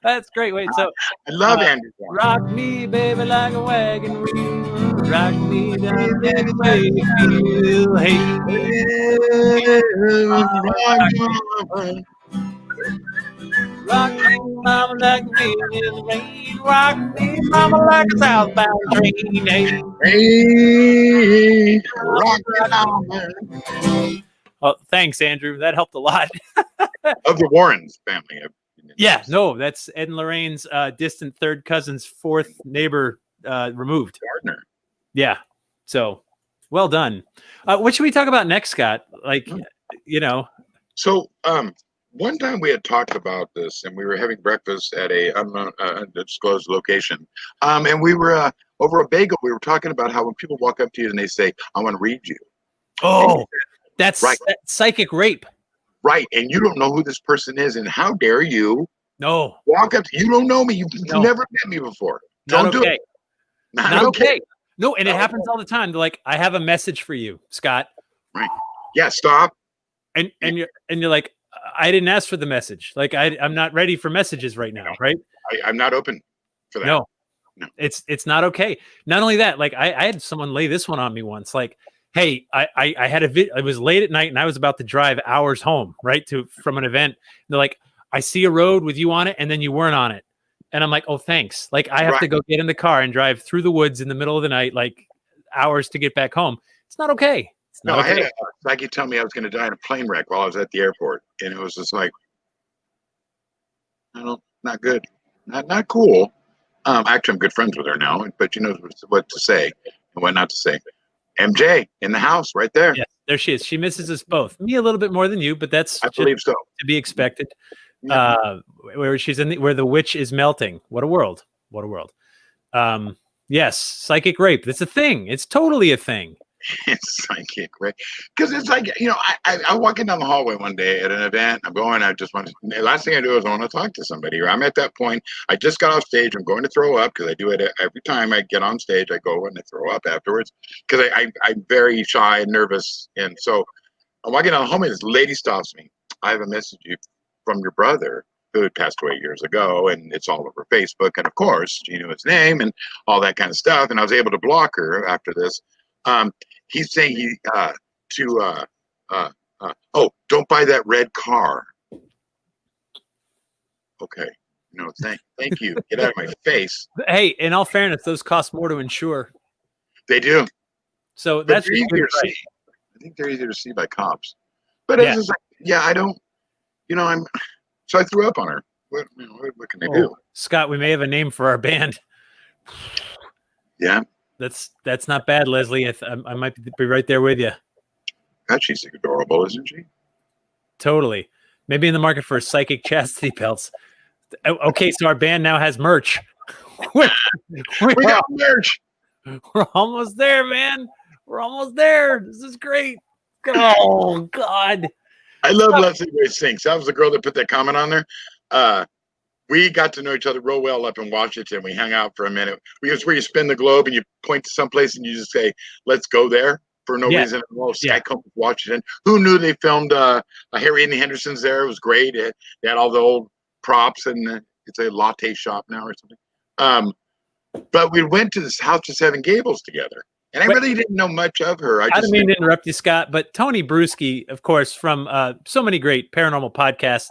that's great. Wait, so I love Andrew. Rock me, baby, like a wagon wheel. Rock me down any way you feel. Hey, rock me, mama, like a wheel in the rain. Rock me, mama, like a southbound train. Hey, rock me. Oh, thanks, Andrew. That helped a lot. Of the Warrens family. Yeah, no, that's Ed and Lorraine's distant third cousin's 4th neighbor removed. Gardner. Yeah. So well done. What should we talk about next, Scott? Like, you know. So one time we had talked about this, and we were having breakfast at a undisclosed location. And we were over a bagel. We were talking about how when people walk up to you and they say, "I want to read you." Oh, that's right. That's psychic rape. Right. And you don't know who this person is, and how dare you walk up to, you don't know me. You've never met me before. Don't do it. Not okay. No, and it happens all the time. They're like, I have a message for you, Scott. Right. Yeah, stop. And you're like, I didn't ask for the message. Like I'm not ready for messages right now, right? I'm not open for that. No. It's not okay. Not only that, like I had someone lay this one on me once, like, hey, I had it was late at night and I was about to drive hours home, right, from an event. And they're like, I see a road with you on it, and then you weren't on it. And I'm like, oh, thanks. Like I have to go get in the car and drive through the woods in the middle of the night, like hours to get back home. It's not okay. It's not okay. I had a psychic tell me I was going to die in a plane wreck while I was at the airport. And it was just like, not good. Not cool. Actually, I'm good friends with her now, but she knows what to say and what not to say. MJ in the house right there. Yes, there she is. She misses us both. Me a little bit more than you, but that's I believe so. To be expected. Yeah. Where she's where the witch is melting. What a world. What a world. Yes, psychic rape. It's a thing. It's totally a thing. It's psychic rape. Because it's like, I'm walking down the hallway one day at an event. I just want to, the last thing I do is I want to talk to somebody. I'm at that point. I just got off stage. I'm going to throw up because I do it every time I get on stage. I go and I throw up afterwards because I'm very shy and nervous. And so I'm walking down the hallway. This lady stops me. I have a message from your brother who had passed away years ago, and it's all over Facebook. And of course, she knew his name and all that kind of stuff. And I was able to block her after this. He's saying don't buy that red car. Okay. No, thank you. Get out of my face. Hey, in all fairness, those cost more to insure. They do. So that's easier to see. I think they're easier to see by cops. But it's just like, I don't, so I threw up on her. What can I do? Scott, we may have a name for our band. Yeah. That's not bad, Leslie. I might be right there with you. God, she's adorable, isn't she? Totally. Maybe in the market for psychic chastity belts. Okay, so our band now has merch. We got merch. We're almost there, man. We're almost there. This is great. Oh, God. I love Leslie Grace Sinks. That was the girl that put that comment on there. We got to know each other real well up in Washington. We hung out for a minute. It's where you spin the globe and you point to someplace and you just say, let's go there for no reason. Well, Skycomb, Washington. Who knew they filmed Harry and the Hendersons there? It was great. They had all the old props and it's a latte shop now or something. But we went to this House of Seven Gables together. And I really didn't know much of her. I didn't mean to interrupt you, Scott, but Tony Bruschi, of course, from so many great paranormal podcasts.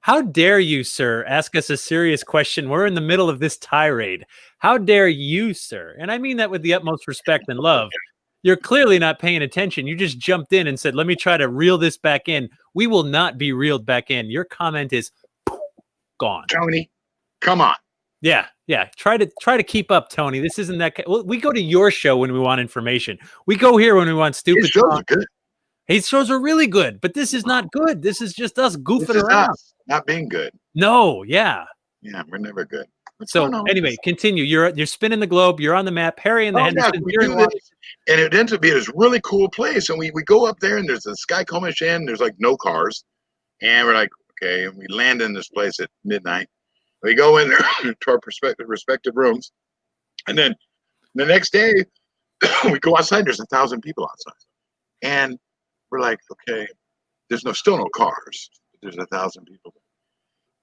How dare you, sir, ask us a serious question? We're in the middle of this tirade. How dare you, sir? And I mean that with the utmost respect and love. You're clearly not paying attention. You just jumped in and said, let me try to reel this back in. We will not be reeled back in. Your comment is gone. Tony, come on. Yeah. Try to keep up, Tony. This isn't that. We go to your show when we want information. We go here when we want stupid. His shows are good. His shows are really good, but this is not good. This is just us goofing around. Not being good. No, yeah. Yeah, we're never good. So anyway, continue. You're spinning the globe. You're on the map. Harry and the Hendersons. And it ends up being this really cool place. And we go up there and there's a Sky Comish Inn. There's like no cars. And we're like, okay. And we land in this place at midnight. We go in there to our respective rooms. And then the next day we go outside. There's 1,000 people outside. And we're like, okay, there's still no cars. There's 1,000 people.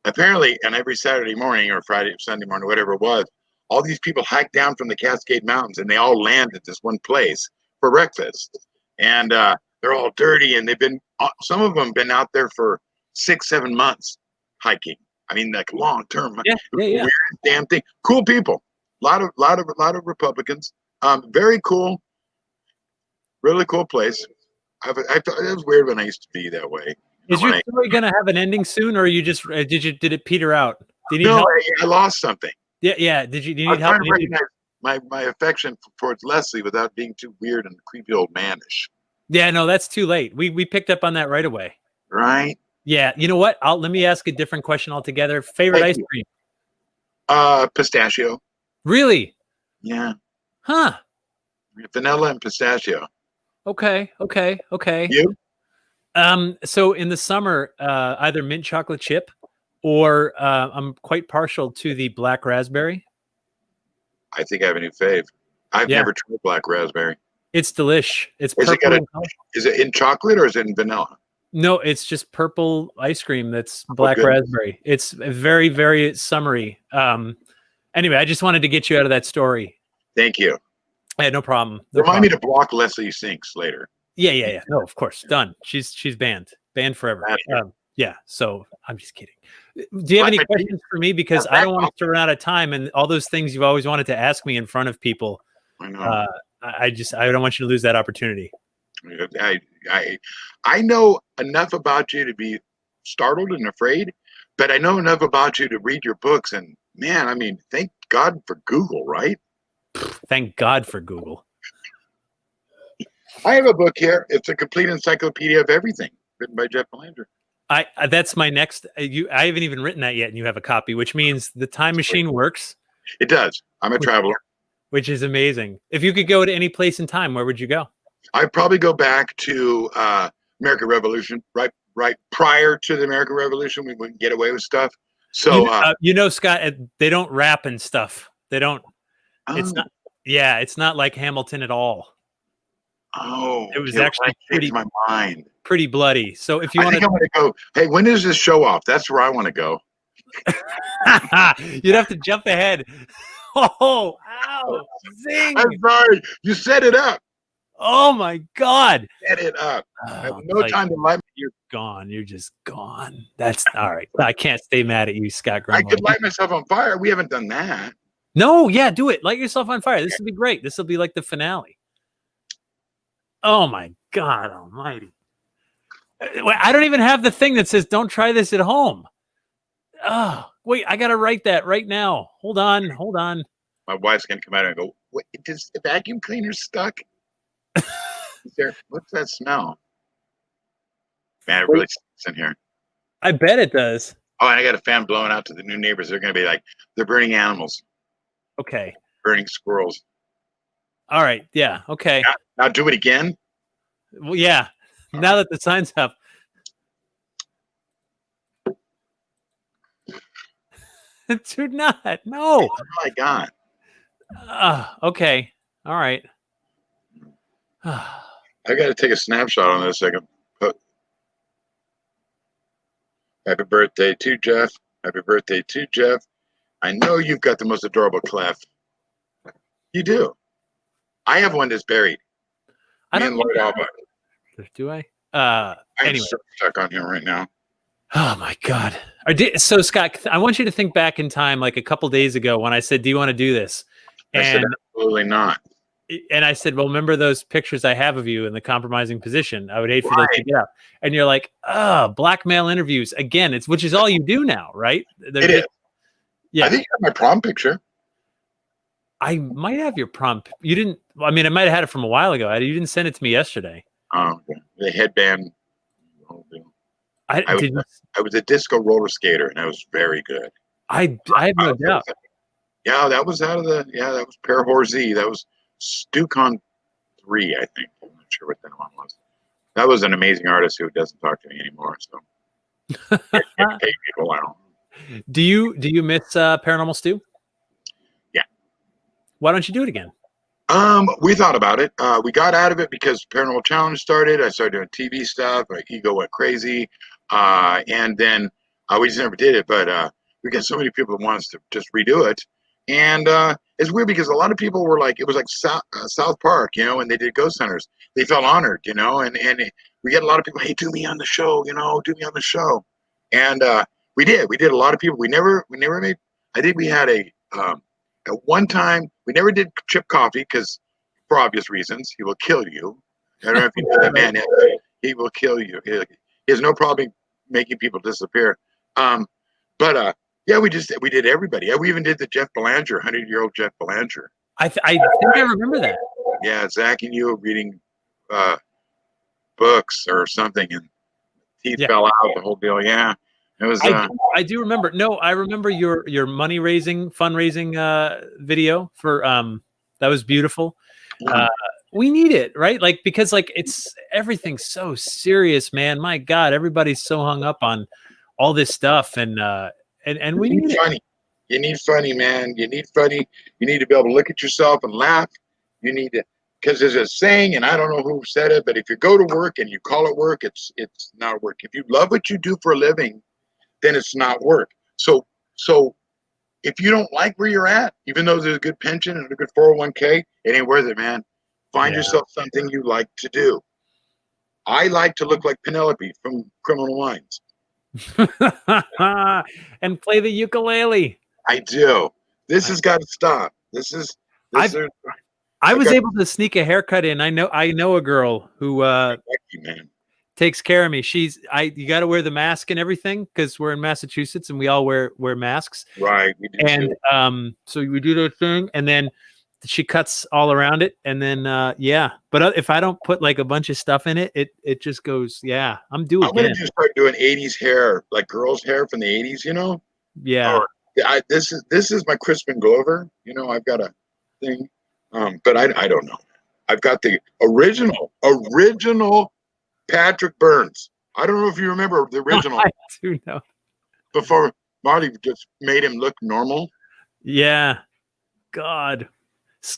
Apparently, and every Saturday morning or Sunday morning, whatever it was, all these people hiked down from the Cascade Mountains and they all land at this one place for breakfast. And they're all dirty and some of them been out there for 6-7 months hiking. I mean, like long term. Yeah. Weird damn thing. Cool people. A lot of Republicans. Very cool. Really cool place. I thought it was weird when I used to be that way. Is your story going to have an ending soon, or you just did it peter out? Did you need help? I lost something. Yeah. Do you need help? I'm trying to recognize my affection towards Leslie without being too weird and creepy old manish. Yeah, no, that's too late. We picked up on that right away. Right. Yeah. You know what? Let me ask a different question altogether. Favorite ice cream? Pistachio. Really? Yeah. Huh. Vanilla and pistachio. Okay. You? So in the summer, either mint chocolate chip or I'm quite partial to the black raspberry. I think I have a new fave. I've never tried black raspberry. It's delish. It's is it in chocolate or is it in vanilla? No, it's just purple ice cream that's black raspberry. It's very, very summery. Anyway, I just wanted to get you out of that story. Thank you. Yeah, no problem. Remind me to block Leslie Sinks later. Yeah. No, of course. Done. She's banned forever. Yeah. So I'm just kidding. Do you have Like any my teeth. questions for me? Because I don't want to run out of time, and all those things you've always wanted to ask me in front of people. I know. I don't want you to lose that opportunity. I know enough about you to be startled and afraid, but I know enough about you to read your books. And man, I mean, thank God for Google, right? Thank God for Google. I have a book here. It's a complete encyclopedia of everything, written by Jeff Belanger. That's my next. I haven't even written that yet, and you have a copy, which means the time machine works. It does. I'm a traveler. Which is amazing. If you could go to any place in time, where would you go? I'd probably go back to American Revolution, right prior to the American Revolution. We wouldn't get away with stuff. So Scott, they don't rap and stuff. They don't. It's not. Yeah, it's not like Hamilton at all. Oh, it was actually my mind. Pretty bloody. So if you I want to go. Hey, when is this show off? That's where I want to go. You'd have to jump ahead. Oh, ow! Zing! I'm sorry. You set it up. Oh my God! Set it up. I have no time to light. You're gone. You're just gone. That's all right. I can't stay mad at you, Scott Gruenwald. I could light myself on fire. We haven't done that. No, yeah, do it. Light yourself on fire. This will be great. This will be like the finale. Oh my God Almighty! I don't even have the thing that says "Don't try this at home." Oh, wait! I gotta write that right now. Hold on. My wife's gonna come out and go, "What? Is the vacuum cleaner stuck? What's that smell?" Man, it really stinks in here. I bet it does. Oh, and I got a fan blowing out to the new neighbors. They're gonna be like, they're burning animals. Okay. Burning squirrels. All right. Yeah. Okay. Now do it again. Well, yeah. Now that the sign's up. Do not. No. Oh my God. Okay. All right. I got to take a snapshot on this. I can put. Happy birthday to Jeff. Happy birthday to Jeff. I know you've got the most adorable clef. You do. I have one that's buried. I don't know. Do I? I'm anyway. so stuck on him right now. Oh my God. So Scott, I want you to think back in time, like a couple days ago when I said, do you want to do this? I said, absolutely not. And I said, well, remember those pictures I have of you in the compromising position? I would hate for those to get out. And you're like, blackmail interviews again. Which is all you do now, right? It is. Yeah. I think you have my prom picture. I might have your prom. You didn't. I mean, I might have had it from a while ago. You didn't send it to me yesterday. Okay. The headband. I was a disco roller skater, and I was very good. I have no doubt. Yeah, that was that was Parahor Z. That was Stucon 3, I think. I'm not sure what that one was. That was an amazing artist who doesn't talk to me anymore. So pay people out. Do you miss Paranormal Stew? Yeah. Why don't you do it again? We thought about it. We got out of it because Paranormal Challenge started. I started doing TV stuff. My ego went crazy. And then we just never did it. But we got so many people that want us to just redo it. And it's weird because a lot of people were like, it was like South Park, and they did Ghost Hunters. They felt honored, and we get a lot of people, hey, do me on the show, do me on the show. And we did a lot of people. We never made, I think we had at one time, we never did Chip Coffee because for obvious reasons, he will kill you. I don't know if you know that man, he will kill you. He has no problem making people disappear. But yeah, we did everybody. Yeah, we even did the Jeff Belanger, 100-year-old Jeff Belanger. I think I remember that. Yeah, Zach and you were reading books or something, and teeth fell out, the whole deal. Yeah, it was. I do remember. No, I remember your fundraising video for that was beautiful. We need it, right? Like because it's everything's so serious, man. My God, everybody's so hung up on all this stuff, and we need funny. You need funny, man. You need funny. You need to be able to look at yourself and laugh. You need to, because there's a saying, and I don't know who said it, but if you go to work and you call it work, it's not work. If you love what you do for a living, then it's not work. So if you don't like where you're at, even though there's a good pension and a good 401k, it ain't worth it, man. Find yourself something you like to do. I like to look like Penelope from Criminal Minds. And play the ukulele. I do. This has got to stop. This is this. I I've was got able to sneak a haircut in. I know a girl who lucky, man. takes care of me. You got to wear the mask and everything because we're in Massachusetts and we all wear masks. Right, we do And too. so we do the thing, and then she cuts all around it, and then yeah. But if I don't put like a bunch of stuff in it, it just goes. Yeah, I'm due I'm gonna again. just start doing '80s hair, like girls' hair from the '80s. You know. Yeah. Or this is my Crispin Glover. You know, I've got a thing, but I don't know. I've got the original Patrick Burns. I don't know if you remember the original. I do know. Before Marty just made him look normal. Yeah. God.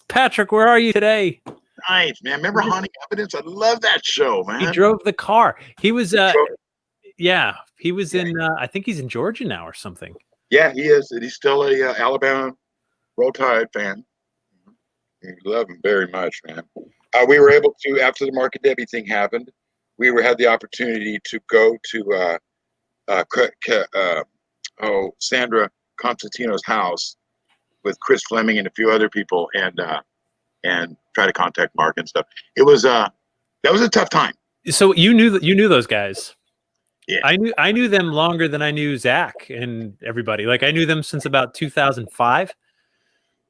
Patrick, where are you today? Nice, man. Remember Haunting Evidence? I love that show, man. He drove the car. He was yeah, he was in I think he's in Georgia now or something. Yeah, he is. He's still a Alabama Roll Tide fan. We love him very much, man. We were able to, after the Mark and Debbie thing happened, had the opportunity to go to Sandra Constantino's house with Chris Fleming and a few other people, and try to contact Mark and stuff. It was that was a tough time. So you knew those guys. Yeah, I knew them longer than I knew Zach and everybody. Like I knew them since about 2005,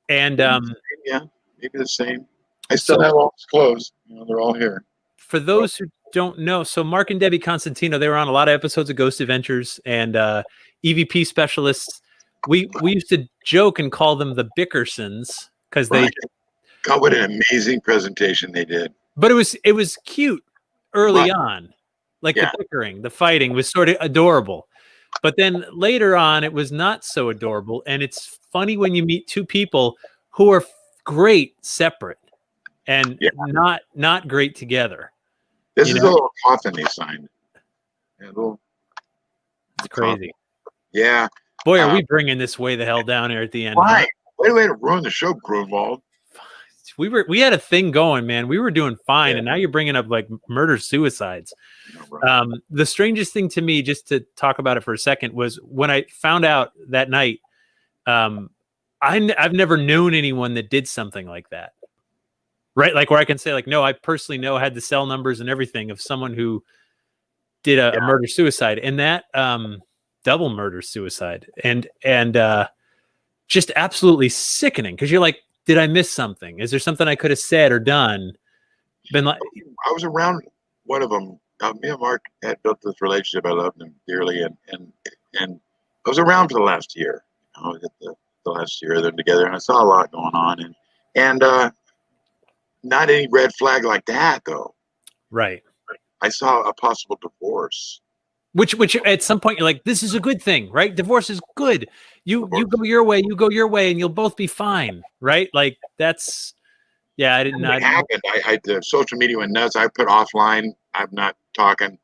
and yeah, maybe the same. I still have all his clothes. You know, they're all here. For those who don't know, so Mark and Debbie Constantino, they were on a lot of episodes of Ghost Adventures and EVP specialists. We used to joke and call them the Bickersons because they. God, what an amazing presentation they did! But it was cute early on. Like the bickering, the fighting was sort of adorable. But then later on, it was not so adorable. And it's funny when you meet two people who are great separate and not great together. This is a little coffin they signed. It's crazy. Yeah. Boy, are we bringing this way the hell down here at the end. Why? Way to ruin the show, Gruenwald. We had a thing going, man. We were doing fine, and now you're bringing up like murder suicides. The strangest thing to me, just to talk about it for a second, was when I found out that night. I've never known anyone that did something like that, right? Like where I can say, like, no, I personally had the cell numbers and everything of someone who did a murder suicide, and that double murder suicide, and just absolutely sickening because you're like, did I miss something? Is there something I could have said or done? Been like, I was around one of them. Me and Mark had built this relationship. I loved him dearly, and I was around for the last year. You know, the last year they're together, and I saw a lot going on, and not any red flag like that though. Right. I saw a possible divorce. Which at some point you're like, this is a good thing, right? Divorce is good. You go your way, and you'll both be fine, right? Like that's, I didn't know. It happened. The social media went nuts. I put offline. I'm not talking.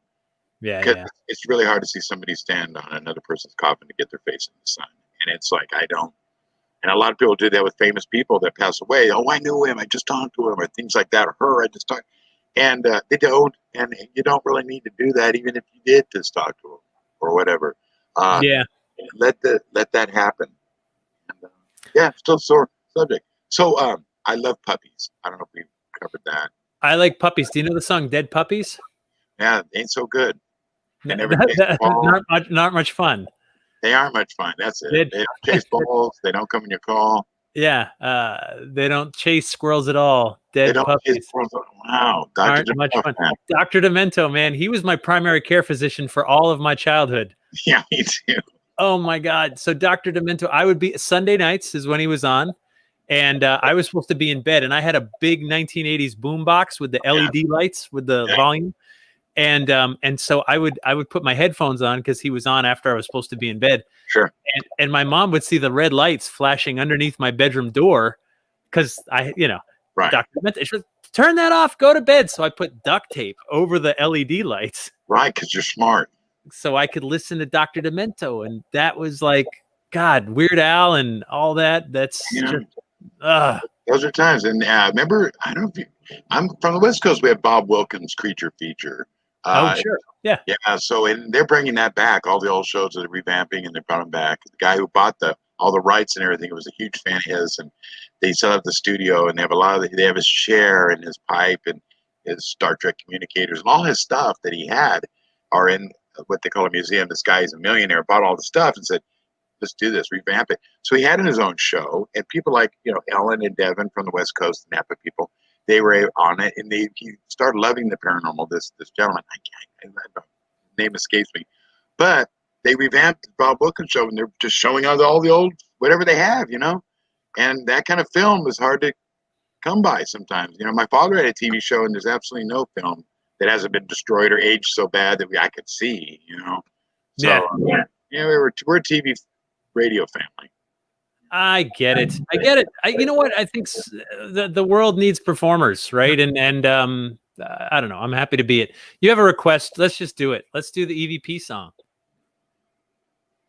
Yeah. It's really hard to see somebody stand on another person's coffin to get their face in the sun, and it's like I don't. And a lot of people do that with famous people that pass away. Oh, I knew him. I just talked to him, or things like that. Or her, I just talked. And they don't, and you don't really need to do that, even if you did just talk to them or whatever. Let that happen. And, still sore subject. So I love puppies. I don't know if we covered that. I like puppies. Do you know the song "Dead Puppies"? Yeah, ain't so good. Not much fun. They aren't much fun. That's it. They don't chase balls. They don't come in your call. Yeah, they don't chase squirrels at all. Dead puppies. Wow, Dr. Demento, man. Dr. Demento, man, he was my primary care physician for all of my childhood. Yeah, me too. Oh my God! So Dr. Demento, I would be Sunday nights is when he was on, and I was supposed to be in bed, and I had a big 1980s boombox with the LED lights with the volume, and so I would put my headphones on because he was on after I was supposed to be in bed. Sure. And my mom would see the red lights flashing underneath my bedroom door because Dr. Demento, she would, turn that off, go to bed. So I put duct tape over the LED lights. Right, because you're smart. So I could listen to Dr. Demento, and that was like, God, Weird Al and all that. That's just, those are times. And remember, I don't know if I'm from the West Coast. We have Bob Wilkins' Creature Feature, Oh, sure. Yeah. Yeah, so and they're bringing that back. All the old shows are revamping, and they brought them back. The guy who bought all the rights and everything was a huge fan of his, and they still have the studio, and they have they have his chair and his pipe and his Star Trek communicators and all his stuff that he had are in what they call a museum. This guy is a millionaire, bought all the stuff and said, "Let's do this, revamp it." So he had his own show, and people like Ellen and Devin from the West Coast, the Napa people, they were on it, and he started loving the paranormal. This gentleman, name escapes me, but they revamped the Bob Wilkins show, and they're just showing all the old whatever they have, and that kind of film is hard to come by sometimes. My father had a TV show, and there's absolutely no film that hasn't been destroyed or aged so bad that I could see. So we're a TV radio family. I get it. I get it. You know what? I think the world needs performers, right? And I don't know. I'm happy to be it. You have a request? Let's just do it. Let's do the EVP song.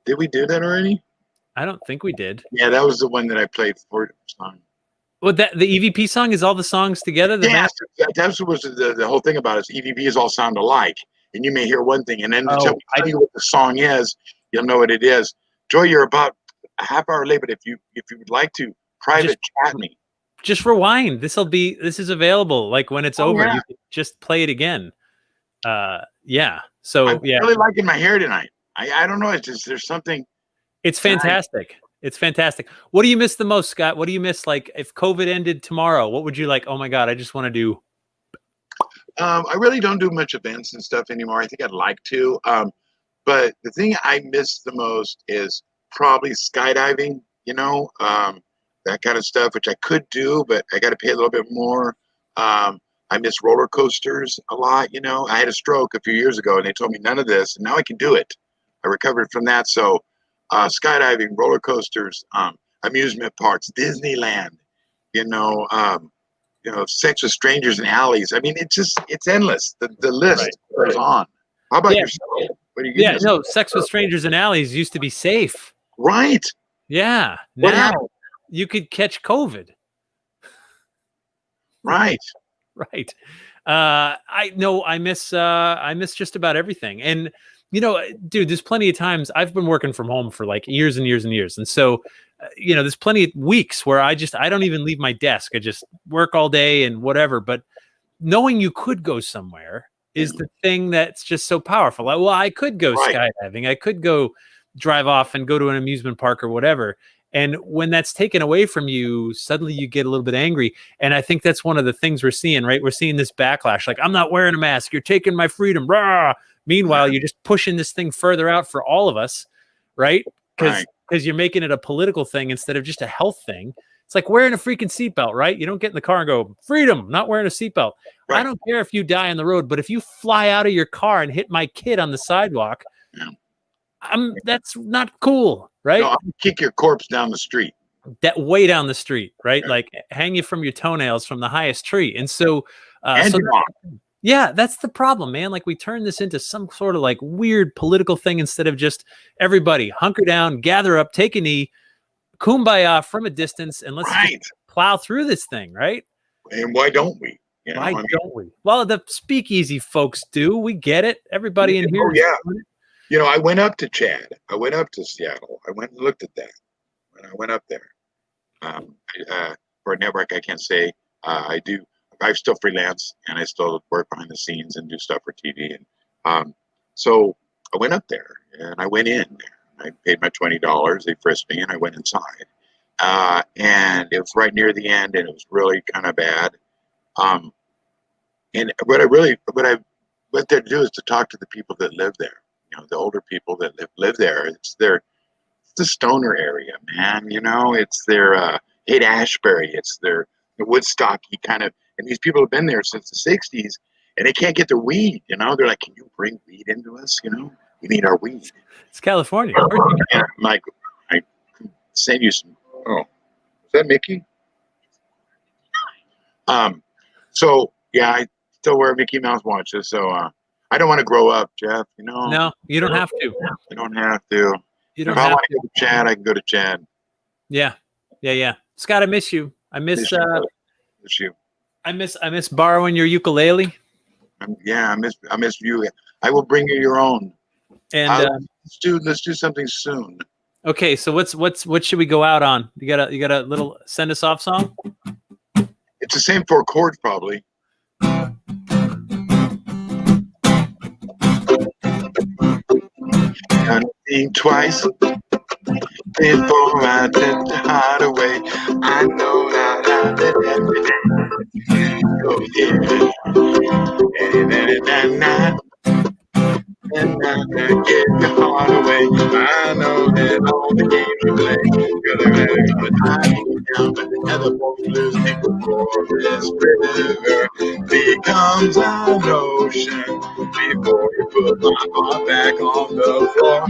Did we do that already? I don't think we did. Yeah, that was the one that I played for song. Well, the EVP song is all the songs together. That's what was the whole thing about it. Is EVPs all sound alike, and you may hear one thing, and then I tell you what the song is, you'll know what it is. Joy, you're about a half hour late, but if you would like to chat me, just rewind. This is available. Like when it's over, you can just play it again. Yeah. So I'm really liking my hair tonight. I don't know. It's just there's something. It's fantastic. It's fantastic. What do you miss the most, Scott? What do you miss? Like if COVID ended tomorrow, what would you like? Oh my God, I just want to do. I really don't do much events and stuff anymore. I think I'd like to. But the thing I miss the most is probably skydiving, that kind of stuff, which I could do, but I got to pay a little bit more. I miss roller coasters a lot. I had a stroke a few years ago, and they told me none of this, and now I can do it. I recovered from that. So skydiving, roller coasters, amusement parks, Disneyland, sex with strangers in alleys. I mean, it's endless. The list goes on. How about yourself? What do you sex with strangers in alleys used to be safe. Right. Yeah. Now you could catch COVID. Right. Right. I miss just about everything. And dude, there's plenty of times I've been working from home for like years and years and years. And so, there's plenty of weeks where I don't even leave my desk. I just work all day and whatever. But knowing you could go somewhere is the thing that's just so powerful. Like, well, I could go skydiving. I could go drive off and go to an amusement park or whatever. And when that's taken away from you, suddenly you get a little bit angry. And I think that's one of the things we're seeing, right? We're seeing this backlash. Like, I'm not wearing a mask. You're taking my freedom. Rah! Meanwhile, you're just pushing this thing further out for all of us, right? Because you're making it a political thing instead of just a health thing. It's like wearing a freaking seatbelt, right? You don't get in the car and go, freedom, not wearing a seatbelt. Right. I don't care if you die on the road, but if you fly out of your car and hit my kid on the sidewalk, that's not cool, right? No, I'll kick your corpse down the street. That way down the street, right? Like hang you from your toenails from the highest tree. And so, that's the problem, man. Like we turn this into some sort of like weird political thing instead of just everybody hunker down, gather up, take a knee, kumbaya from a distance, and let's plow through this thing, right? And why don't we? Why don't we? Well, the speakeasy folks do. We get it. Everybody in here. I went up to Chad. I went up to Seattle. I went and looked at that. When I went up there, for a network, I can't say I do. I still freelance and I still work behind the scenes and do stuff for TV. And so I went up there and I went in there. I paid my $20. They frisked me and I went inside. And it was right near the end and it was really kind of bad. And what they do is to talk to the people that live there. The older people that live there. It's the stoner area, man. It's their Haight-Ashbury. It's their Woodstocky kind of. And these people have been there since the '60s, and they can't get their weed. They're like, "Can you bring weed into us? We need our weed." It's California. Yeah, Mike, I send you some. Oh, is that Mickey? So yeah, I still wear Mickey Mouse watches. So I don't want to grow up, Jeff. No, you don't have to. You don't have to. You don't if have I want to to go to Chad, I can go to Chad. Yeah. Scott, I miss you. I miss you. I miss borrowing your ukulele. I miss you. I will bring you your own. And Let's do something soon. okay, so what should we go out on? You got a little send us off song? It's the same 4 chords probably. Gonna think twice before I take the heart away. I know that I did every day. Go here, and I get the heart away. I know that all the games we play, gonna tie me down, but never won't lose me before this river becomes an ocean. Before you put my heart back on the floor.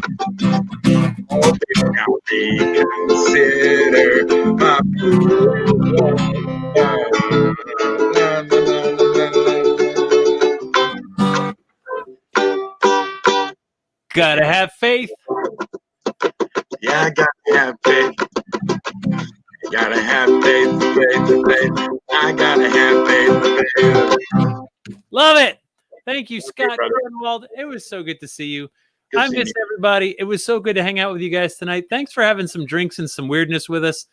Oh, baby, now reconsider my Gotta have faith. Yeah, I gotta have faith. You gotta have faith, faith. I gotta have faith. Love it. Thank you, Scott brother. Gruenwald. It was so good to see you. Good I seeing miss you. everybody. It was so good to hang out with you guys tonight. Thanks for having some drinks and some weirdness with us.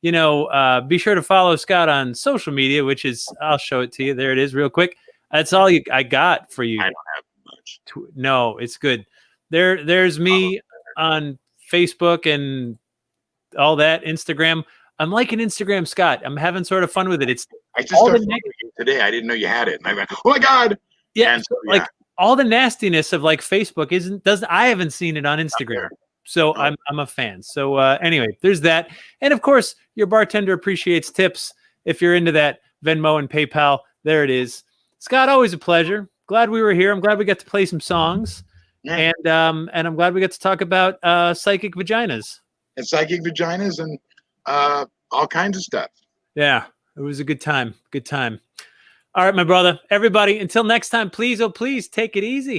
You know, be sure to follow Scott on social media, which is, I'll show it to you. There it is real quick. That's all I got for you. I don't have much. No, it's good. There's me on Facebook and all that, Instagram. I'm liking Instagram, Scott. I'm having sort of fun with it. It's I just all the started following you today. I didn't know you had it. And I went, oh my God. yeah, And so, like all the nastiness of like Facebook doesn't I haven't seen it on Instagram. So I'm a fan. So anyway, there's that. And of course, your bartender appreciates tips. If you're into that, Venmo and PayPal, there it is. Scott, always a pleasure. Glad we were here. I'm glad we got to play some songs. Yeah. And I'm glad we got to talk about psychic vaginas. And psychic vaginas and all kinds of stuff. Yeah, it was a good time. Good time. All right, my brother. Everybody, until next time, please, oh, please take it easy.